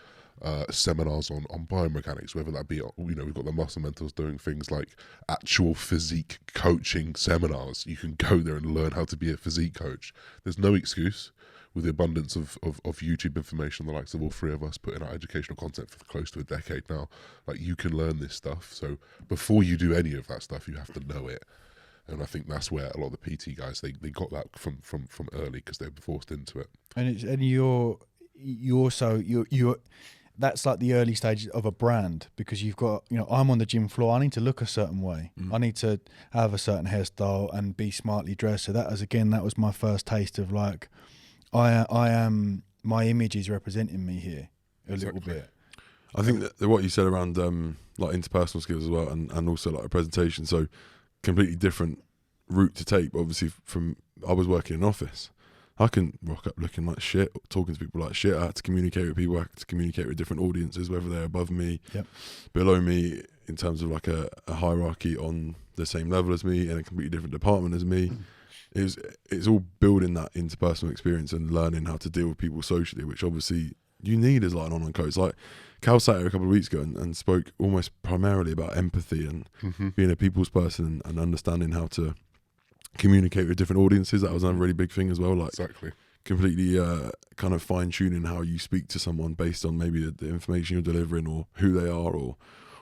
seminars on biomechanics, whether that be, you know, we've got the muscle mentors doing things like actual physique coaching seminars. You can go there and learn how to be a physique coach. There's no excuse with the abundance of YouTube information, the likes of all three of us putting out educational content for close to a decade now. Like, you can learn this stuff. So before you do any of that stuff, you have to know it. And I think that's where a lot of the PT guys, they got that from early, because they were forced into it. And you're that's like the early stages of a brand, because you've got, you know, I'm on the gym floor, I need to look a certain way. I need to have a certain hairstyle and be smartly dressed. So that was my first taste of, like, I am, my image is representing me here a little bit. I think that what you said around like interpersonal skills as well, and also like a presentation, so completely different route to take. But obviously, I was working in an office, I can rock up looking like shit, talking to people like shit. I had to communicate with people, I had to communicate with different audiences, whether they're above me, below me, in terms of like a hierarchy on the same level as me, in a completely different department as me. It's all building that interpersonal experience and learning how to deal with people socially, which obviously you need as like an online coach. Like Cal sat here a couple of weeks ago and spoke almost primarily about empathy and being a people's person and understanding how to communicate with different audiences. That was a really big thing as well. Like Exactly. completely kind of fine tuning how you speak to someone based on maybe the information you're delivering or who they are or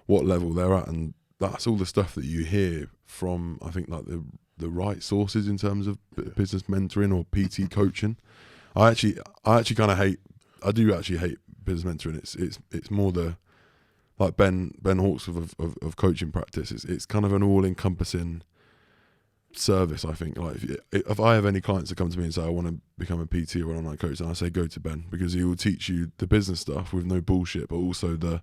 what level they're at, and that's all the stuff that you hear from, I think, like the right sources in terms of business mentoring or PT coaching. I actually kind of hate business mentoring. It's more the like Ben Hawkes of coaching practice. It's kind of an all encompassing service. I think like if I have any clients that come to me and say I want to become a PT or an online coach, and I say go to Ben because he will teach you the business stuff with no bullshit, but also the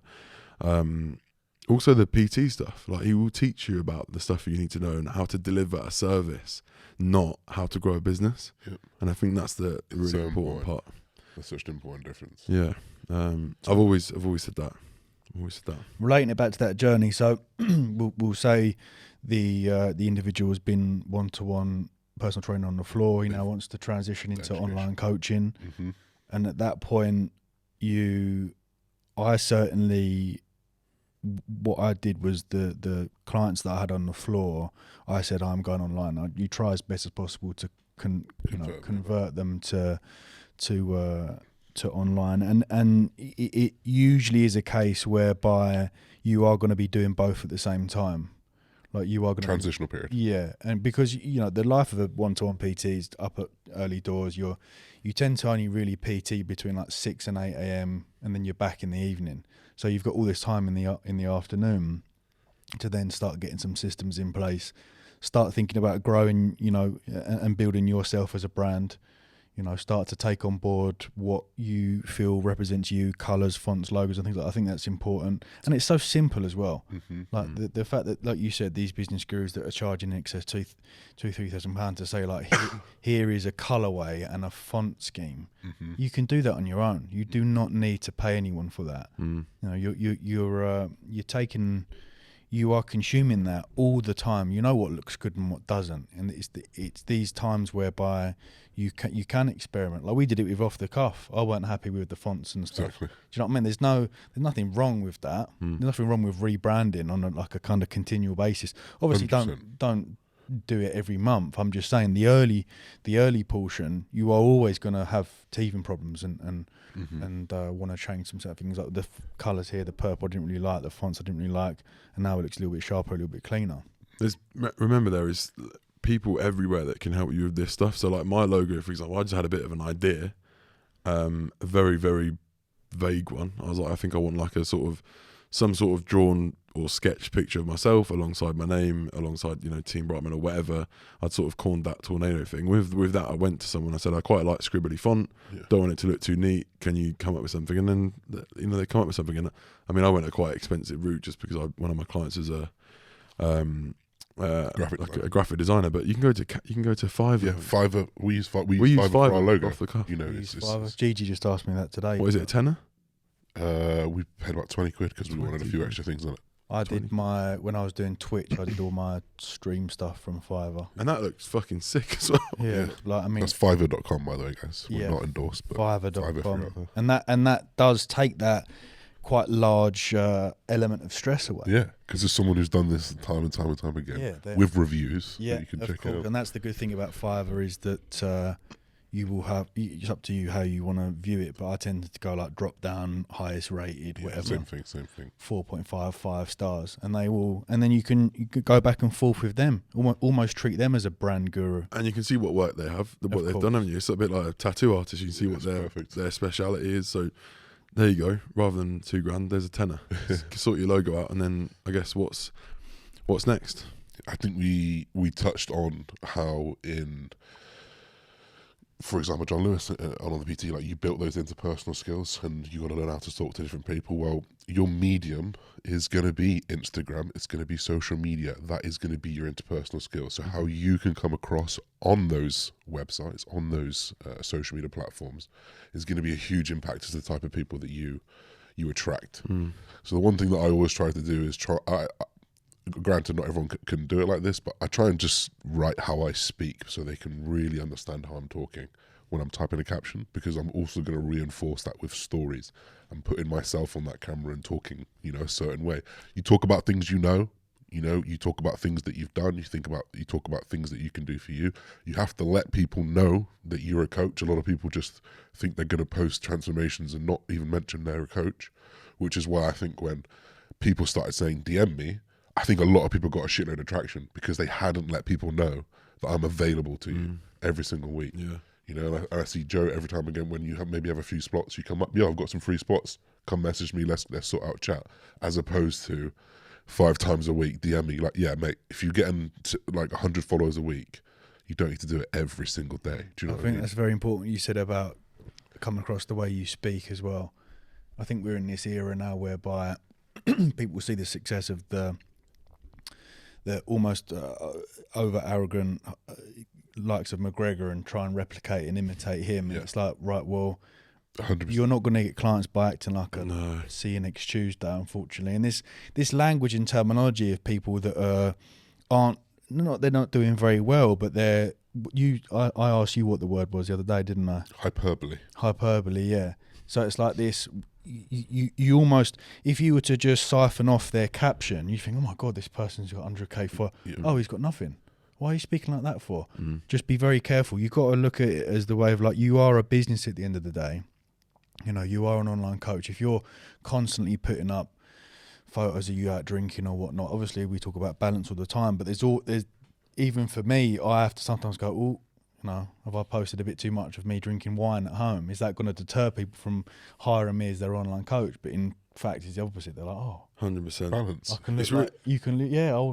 PT stuff. Like he will teach you about the stuff you need to know and how to deliver a service, not how to grow a business. Yep. And I think that's the really so important part. That's such an important difference. Yeah. I've always said that. Relating it back to that journey, so we'll say the individual has been one-to-one personal training on the floor. He now wants to transition into online coaching, and at that point, what I did was the clients that I had on the floor, I said I'm going online. You try as best as possible to convert them to online, and it usually is a case whereby you are going to be doing both at the same time. Like you are going to transitional period. Yeah, and because the life of a one-to-one PT is up at early doors. You tend to only really PT between like 6 and 8 a.m. and then you're back in the evening. So you've got all this time in the afternoon to then start getting some systems in place, start thinking about growing, and building yourself as a brand. Start to take on board what you feel represents you, colours, fonts, logos, and things like that. I think that's important. And it's so simple as well. Like the fact that, like you said, these business gurus that are charging in excess £2,000-3,000 to say, like, here is a colourway and a font scheme. You can do that on your own. You do not need to pay anyone for that. You are consuming that all the time. You know what looks good and what doesn't, and it's these times whereby you can experiment. Like we did it with Off the Cuff. I weren't happy with the fonts and stuff. Exactly. Do you know what I mean? There's nothing wrong with that. There's nothing wrong with rebranding on a kind of continual basis. Obviously, 100%. don't do it every month. I'm just saying the early portion, you are always going to have teething problems and want to change some certain things, like the colours here, the purple I didn't really like, the fonts I didn't really like, and now it looks a little bit sharper, a little bit cleaner. Remember, there is people everywhere that can help you with this stuff. So like my logo, for example, I just had a bit of an idea, a very, very vague one. I was like, I think I want like some sort of drawn or sketch picture of myself alongside my name, alongside Team Brightman or whatever. I'd sort of corned that tornado thing. With that, I went to someone. I said, I quite like scribbly font. Don't want it to look too neat. Can you come up with something? And then they come up with something. And I mean, I went a quite expensive route just because one of my clients is a graphic designer. But you can go to Fiverr. Yeah, Fiverr. We use Fiverr for our logo. Off the cuff. Gigi just asked me that today. What is it, a tenner? We paid about 20 quid because we wanted a few extra things on it. I did when I was doing Twitch, I did all my stream stuff from Fiverr. And that looks fucking sick as well. Yeah. Like, I mean, that's Fiverr.com, by the way, guys. We're not endorsed, but Fiverr.com. And that does take that quite large element of stress away. Yeah, because there's someone who's done this time and time and time again with reviews. Yeah, that you can of check course. out. And that's the good thing about Fiverr is that you will have, it's up to you how you want to view it, but I tend to go like drop down, highest rated, whatever. Same thing. 4.5, 5 stars, and then you can go back and forth with them, almost treat them as a brand guru. And you can see what work they have, what they've done, haven't you? It's a bit like a tattoo artist. You can see what their speciality is. So there you go. Rather than £2,000, there's a tenner. Sort your logo out, and then I guess what's next? I think we touched on how for example, John Lewis on the PT, like you built those interpersonal skills and you got to learn how to talk to different people. Well, your medium is going to be Instagram. It's going to be social media. That is going to be your interpersonal skills. So how you can come across on those websites, on those social media platforms, is going to be a huge impact to the type of people that you attract. So the one thing that I always try to do is granted, not everyone can do it like this, but I try and just write how I speak so they can really understand how I'm talking. when I'm typing a caption, because I'm also going to reinforce that with stories and putting myself on that camera and talking, a certain way. You talk about things you talk about things that you've done, you talk about things that you can do for you. You have to let people know that you're a coach. A lot of people just think they're going to post transformations and not even mention they're a coach, which is why I think when people started saying DM me, I think a lot of people got a shitload of traction because they hadn't let people know that I'm available to you every single week. Yeah. And I see Joe every time again when you maybe have a few spots, you come up, I've got some free spots, come message me, let's sort out chat, as opposed to 5 times a week DM me like, yeah mate, if you're getting like 100 followers a week, you don't need to do it every single day. Do you know what I mean? That's very important. You said about coming across the way you speak as well. I think we're in this era now whereby people see the success of the almost over arrogant likes of McGregor and try and replicate and imitate him. And it's like, right, well, 100%. You're not going to get clients by acting like a see you next Tuesday, unfortunately. And this language and terminology of people that they're not doing very well, but I asked you what the word was the other day, didn't I? Hyperbole, yeah. So it's like this. You almost, if you were to just siphon off their caption, you think, oh my God, this person's got 100k for. Yeah. Oh, he's got nothing. Why are you speaking like that for? Just be very careful. You've got to look at it as the way of like, you are a business at the end of the day. You are an online coach. If you're constantly putting up photos of you out drinking or whatnot, obviously we talk about balance all the time, but there's even for me, I have to sometimes go, have I posted a bit too much of me drinking wine at home? Is that going to deter people from hiring me as their online coach? But in fact, it's the opposite. They're like, 100% balance. I can look you can look,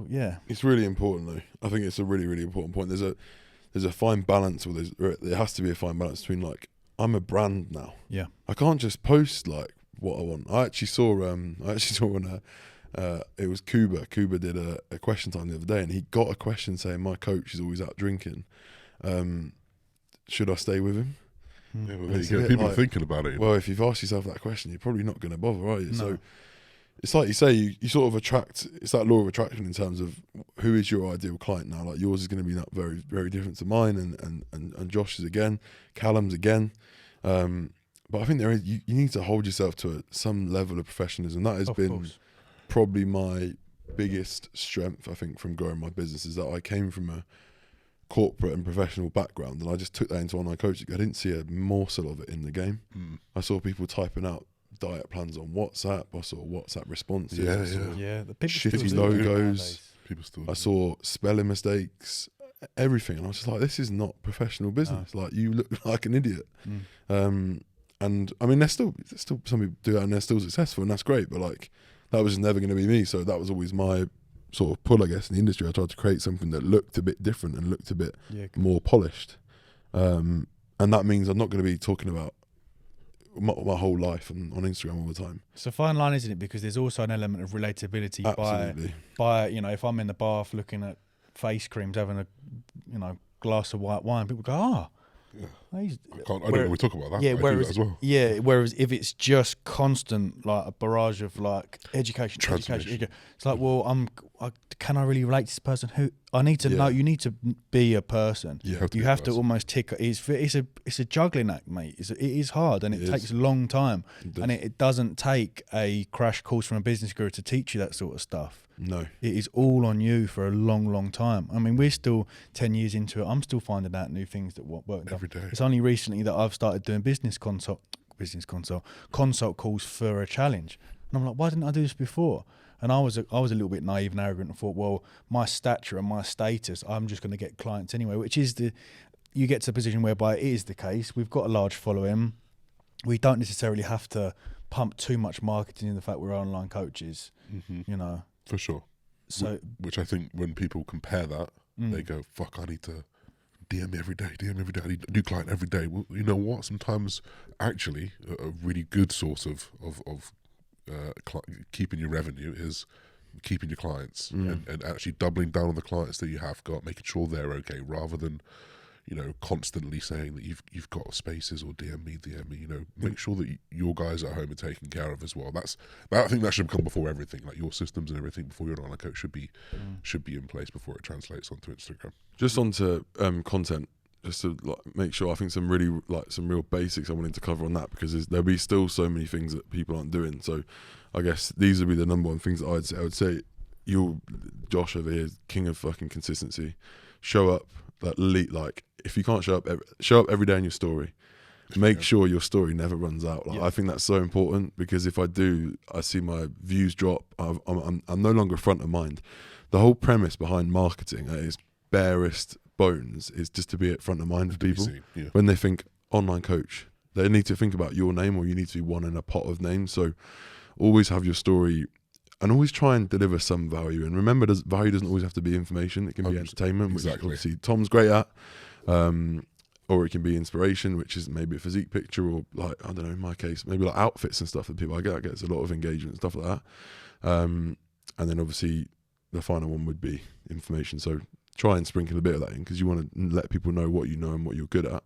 yeah. It's really important though. I think it's a really, really important point. There's a fine balance, or there has to be a fine balance between like, I'm a brand now. Yeah. I can't just post like what I want. I actually saw when it was Cuba. Cuba did a question time the other day, and he got a question saying, my coach is always out drinking. Should I stay with him? Yeah, well, there you go. People are thinking about it. Well, if you've asked yourself that question, you're probably not going to bother, are you? No. So it's like you say, you sort of attract. It's that law of attraction in terms of who is your ideal client now. Like yours is going to be not very, very different to mine, and Josh's again, Callum's again. But I think there is you need to hold yourself to some level of professionalism. That has been probably my biggest strength. I think from growing my business is that I came from a corporate and professional background, and I just took that into online coaching. I didn't see a morsel of it in the game. I saw people typing out diet plans on WhatsApp. I saw WhatsApp responses. The shitty logos. People still. I saw spelling mistakes, everything, and I was just like, "This is not professional business. Like, you look like an idiot." And I mean, there's still some people do that, and they're still successful, and that's great. But like, that was never going to be me. So that was always my sort of pull, I guess, in the industry. I tried to create something that looked a bit different and looked a bit more polished. And that means I'm not going to be talking about my whole life on Instagram all the time. It's a fine line, isn't it? Because there's also an element of relatability. Absolutely. By if I'm in the bath looking at face creams, having a glass of white wine, people go, I don't know we talk about that. Yeah, I do that as well. Yeah, whereas if it's just constant, like a barrage of like education, it's like, well, can I really relate to this person? Who I need to know? You need to be a person. You have to almost tick. It's a juggling act, mate. It is hard, and it takes a long time, and it doesn't take a crash course from a business guru to teach you that sort of stuff. No. It is all on you for a long, long time. I mean, we're still 10 years into it. I'm still finding out new things that work every day. It's only recently that I've started doing consult calls for a challenge. And I'm like, why didn't I do this before? And I was a little bit naive and arrogant and thought, well, my stature and my status, I'm just going to get clients anyway, which is you get to a position whereby it is the case. We've got a large following. We don't necessarily have to pump too much marketing in the fact we're online coaches, For sure. So, which I think when people compare that, they go, fuck, I need to DM me every day. I need a new client every day. Well, you know what? Sometimes actually a really good source of keeping your revenue is keeping your clients and actually doubling down on the clients that you have got, making sure they're okay, rather than constantly saying that you've got spaces or DM me. Make sure that your guys at home are taken care of as well. I think that should come before everything. Like your systems and everything before you're an online coach should be in place before it translates onto Instagram. Just onto content. just to like make sure, I think some real basics I wanted to cover on that, because there'll be still so many things that people aren't doing. So I guess these would be the number one things that I would say Josh over here is king of fucking consistency. Show up, like if you can't show up every day in your story. Make sure your story never runs out. Like, I think that's so important, because if I do, I see my views drop. I'm no longer front of mind. The whole premise behind marketing at its barest bones is just to be at front of mind for people. When they think online coach, they need to think about your name, or you need to be one in a pot of names. So always have your story, and always try and deliver some value. And remember, value doesn't always have to be information. It can be entertainment, which obviously Tom's great at. Or it can be inspiration, which is maybe a physique picture, or like, I don't know, in my case, maybe like outfits and stuff that people, I get a lot of engagement and stuff like that. And then obviously the final one would be information. So try and sprinkle a bit of that in, because you want to let people know what you know and what you're good at.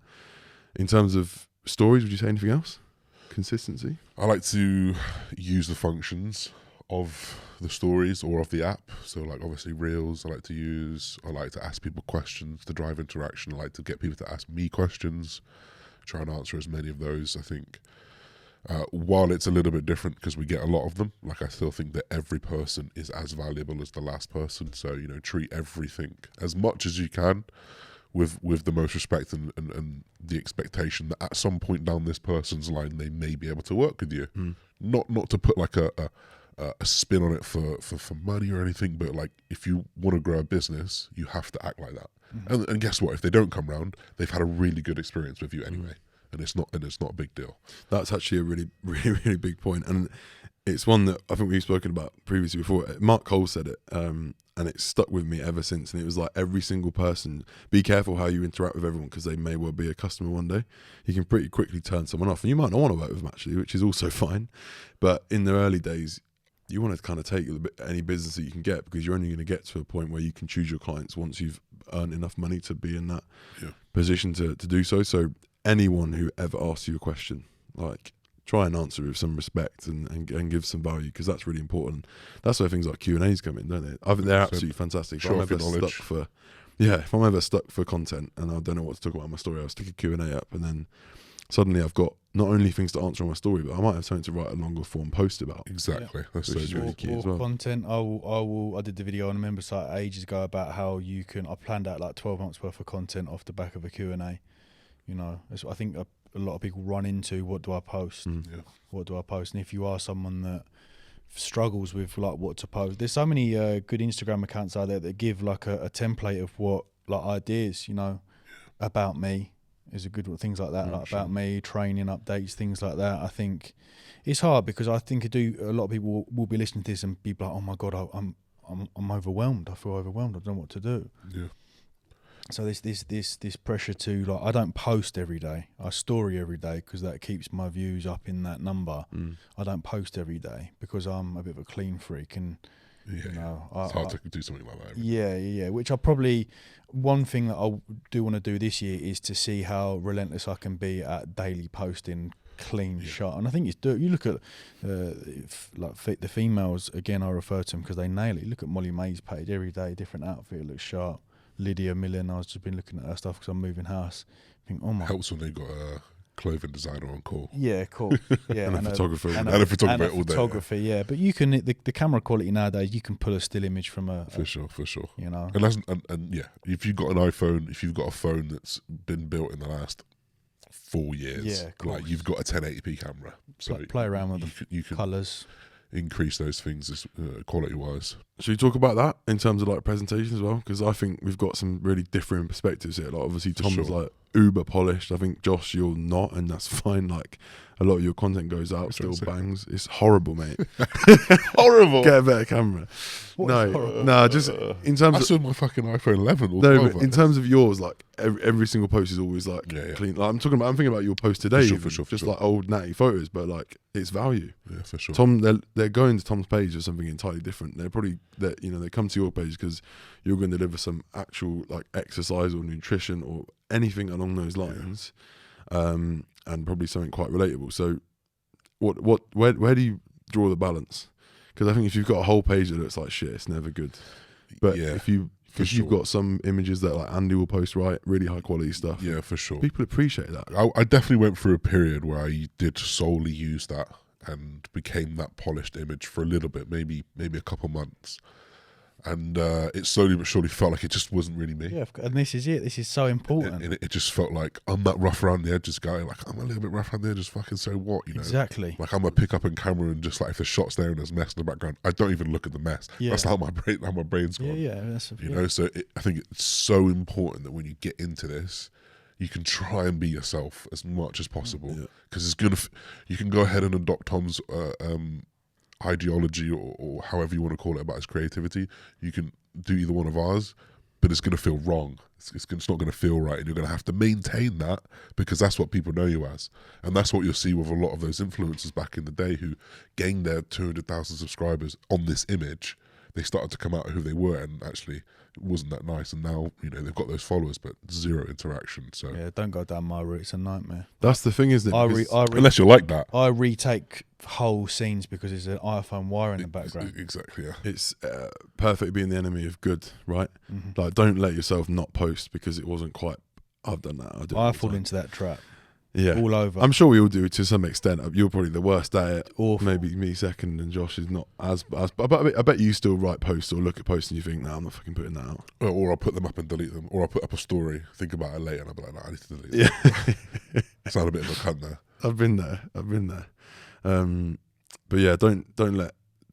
In terms of stories, would you say anything else? Consistency? I like to use the functions of the stories or of the app. So like obviously reels I like to use. I like to ask people questions to drive interaction. I like to get people to ask me questions, try and answer as many of those. I think while it's a little bit different because we get a lot of them, like I still think that every person is as valuable as the last person. So, you know, treat everything as much as you can with the most respect and the expectation that at some point down this person's line they may be able to work with you. Not to put like a spin on it for money or anything, but like if you want to grow a business, you have to act like that. And guess what? If they don't come round, they've had a really good experience with you anyway, and it's not a big deal. That's actually a really, really, really big point, and it's one that I think we've spoken about previously before. Mark Cole said it, and it's stuck with me ever since. And it was like, every single person, be careful how you interact with everyone, because they may well be a customer one day. You can pretty quickly turn someone off, and you might not want to work with them actually, which is also fine. But in the early days, you want to kind of take any business that you can get, because you're only going to get to a point where you can choose your clients once you've earned enough money to be in that position to do so. So anyone who ever asks you a question, like, try and answer with some respect and give some value, because that's really important. That's where things like Q&As come in, don't they? I think they're absolutely fantastic. If I'm ever stuck for content and I don't know what to talk about in my story, I'll stick a Q&A up, and then suddenly I've got not only things to answer on my story, but I might have something to write a longer form post about. Exactly. That's so really key as well. Content. I did the video on a member site ages ago about how you can. I planned out like 12 months worth of content off the back of a Q&A. You know, I think a lot of people run into, what do I post? What do I post? And if you are someone that struggles with like what to post, there's so many good Instagram accounts out there that give like a template of what, like, ideas, you know, about me is a good one, things like that, like about me, training updates, things like that. I think it's hard, because I think a lot of people will be listening to this and be like, oh my God, I'm overwhelmed. I feel overwhelmed. I don't know what to do. Yeah. So this pressure to, like, I don't post every day. I story every day, because that keeps my views up in that number. I don't post every day because I'm a bit of a clean freak, and you know, it's hard to do something like that. Yeah. Which one thing that I do want to do this year is to see how relentless I can be at daily posting clean shot. And I think you look at like the females, again, I refer to them because they nail it. You look at Molly May's page every day, different outfit, it looks sharp. Lydia Millen, I've just been looking at her stuff because I'm moving house. I think, oh my. Helps when they got a clothing designer on call. Yeah, cool. Yeah, and a photographer. And a photographer all day. Photography, yeah. But you can, the camera quality nowadays, you can pull a still image from For sure. You know. And yeah, if you've got an iPhone, if you've got a phone that's been built in the last 4 years, like, you've got a 1080p camera. So play around with the colours. Increase those things as quality wise. Should we talk about that in terms of like presentation as well? Because I think we've got some really different perspectives here. Like, obviously Tom's like uber polished. I think Josh, you're not, and that's fine. Like, a lot of your content goes out, still bangs. It's horrible, mate. Horrible. Get a better camera. No, just in terms. I saw my fucking iPhone 11. But in terms of yours, like every single post is always like clean. Like, I'm thinking about your post today. For sure. Like old natty photos, but like it's value. Yeah, for sure. Tom, they're going to Tom's page for something entirely different. They're probably they come to your page because you're going to deliver some actual like exercise or nutrition or anything along those lines. And probably something quite relatable. So, where do you draw the balance? Because I think if you've got a whole page that looks like shit, it's never good. But if you Because you've got some images that like Andy will post, right? Really high quality stuff. Yeah, for sure. People appreciate that. I definitely went through a period where I did solely use that and became that polished image for a little bit, maybe a couple months. And it slowly but surely felt like it just wasn't really me. Yeah, and this is it. This is so important. And it just felt like I'm that rough around the edges guy. Like, I'm a little bit rough around the edges, fucking so what, you know? Exactly. Like, I'm going to pick up in camera and just like, if the shot's there and there's mess in the background, I don't even look at the mess. Yeah. That's how my brain's gone. Yeah, that's You know, so I think it's so important that when you get into this, you can try and be yourself as much as possible. Because it's going to, you can go ahead and adopt Tom's ideology or however you want to call it about his creativity. You can do either one of ours, but it's going to feel wrong. It's not going to feel right, and you're going to have to maintain that because that's what people know you as, and that's what you'll see with a lot of those influencers back in the day who gained their 200,000 subscribers on this image. They started to come out who they were, and actually it wasn't that nice. And now, you know, they've got those followers, but zero interaction. So yeah, don't go down my route. It's a nightmare. That's the thing, isn't it? Unless you're like that. I retake whole scenes because there's an iPhone wire in the background. Exactly, yeah. It's perfect being the enemy of good, right? Like, don't let yourself not post because it wasn't quite. I've done that. I fall into that trap. Yeah, all over. I'm sure we all do to some extent. You're probably the worst at it. Awful. Maybe me second, and Josh is not as. But I bet you still write posts or look at posts and you think, "No, I'm not fucking putting that out." Or I'll put them up and delete them. Or I'll put up a story, think about it later, and I'll be like, "No, I need to delete it." Yeah, sound a bit of a cunt there. I've been there. But yeah, don't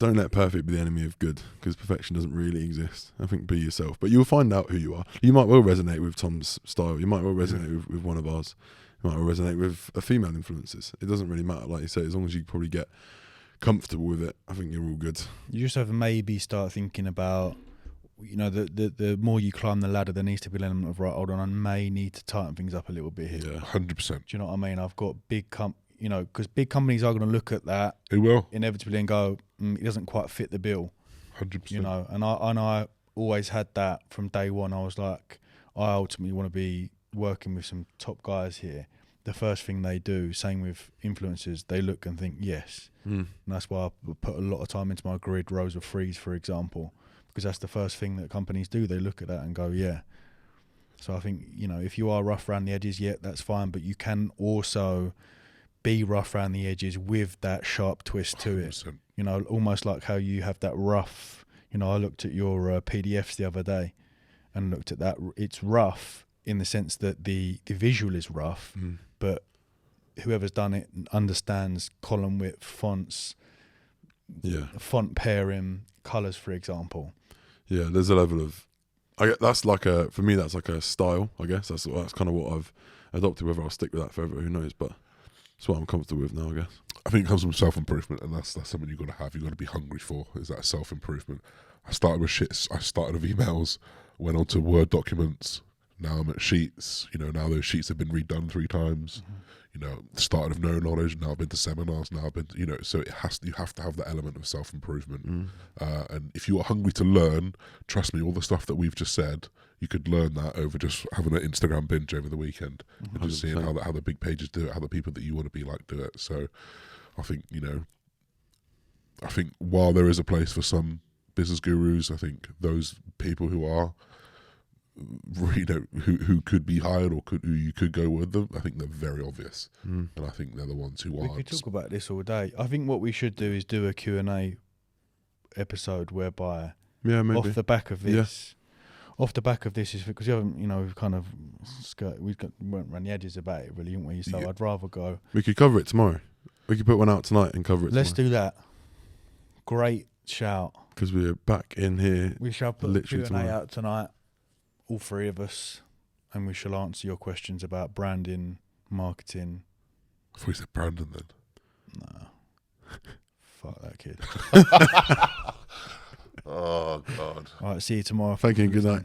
let perfect be the enemy of good, because perfection doesn't really exist. I think be yourself, but you'll find out who you are. You might well resonate with Tom's style. You might well resonate with one of ours. You might well resonate with a female influencers. It doesn't really matter, like you say, as long as you probably get comfortable with it. I think you're all good. You just have to maybe start thinking about, you know, the more you climb the ladder, there needs to be an element of, right, hold on, I may need to tighten things up a little bit here. Yeah, 100%. Do you know what I mean? I've got big you know, because big companies are going to look at that. They will inevitably and go, it doesn't quite fit the bill. 100%. You know, and I always had that from day one. I was like, I ultimately want to be working with some top guys here. The first thing they do, same with influencers, they look and think, yes. And that's why I put a lot of time into my grid rows of threes, for example, because that's the first thing that companies do. They look at that and go, yeah. So I think, you know, if you are rough around the edges, yeah, that's fine, but you can also be rough around the edges with that sharp twist to 100%. It. You know, almost like how you have that rough, you know, I looked at your PDFs the other day and looked at that. It's rough in the sense that the visual is rough, but whoever's done it understands column width, fonts, font pairing, colours, for example. Yeah, there's a level of, that's like for me, that's like a style, I guess. That's kind of what I've adopted. Whether I'll stick with that forever, who knows, but it's what I'm comfortable with now, I guess. I think it comes from self-improvement, and that's something you've got to have. You've got to be hungry for, is that self-improvement. I started with emails, went on to Word documents. Now I'm at Sheets. You know, now those Sheets have been redone 3 times. You know, started of no knowledge. Now I've been to seminars. Now I've been, you know, so you have to have that element of self-improvement. And if you are hungry to learn, trust me, all the stuff that we've just said, you could learn that over just having an Instagram binge over the weekend and just seeing how the big pages do it, how the people that you want to be like do it. So I think, you know, while there is a place for some business gurus, I think those people who are, you know, who could be hired or who you could go with them, I think they're very obvious. And I think they're the ones who are. We could talk about this all day. I think what we should do is do a Q&A episode whereby off the back of this is because you haven't, you know, we've kind of went around the edges about it really, haven't we? So I'd rather go. We could cover it tomorrow. We could put one out tonight and cover it. Let's do that. Great shout. Because we're back in here. We shall put the Q&A out tonight, all 3 of us, and we shall answer your questions about branding, marketing. I thought you said Brandon then. No. Fuck that kid. Oh, God. All right, see you tomorrow. Thank you. Good night.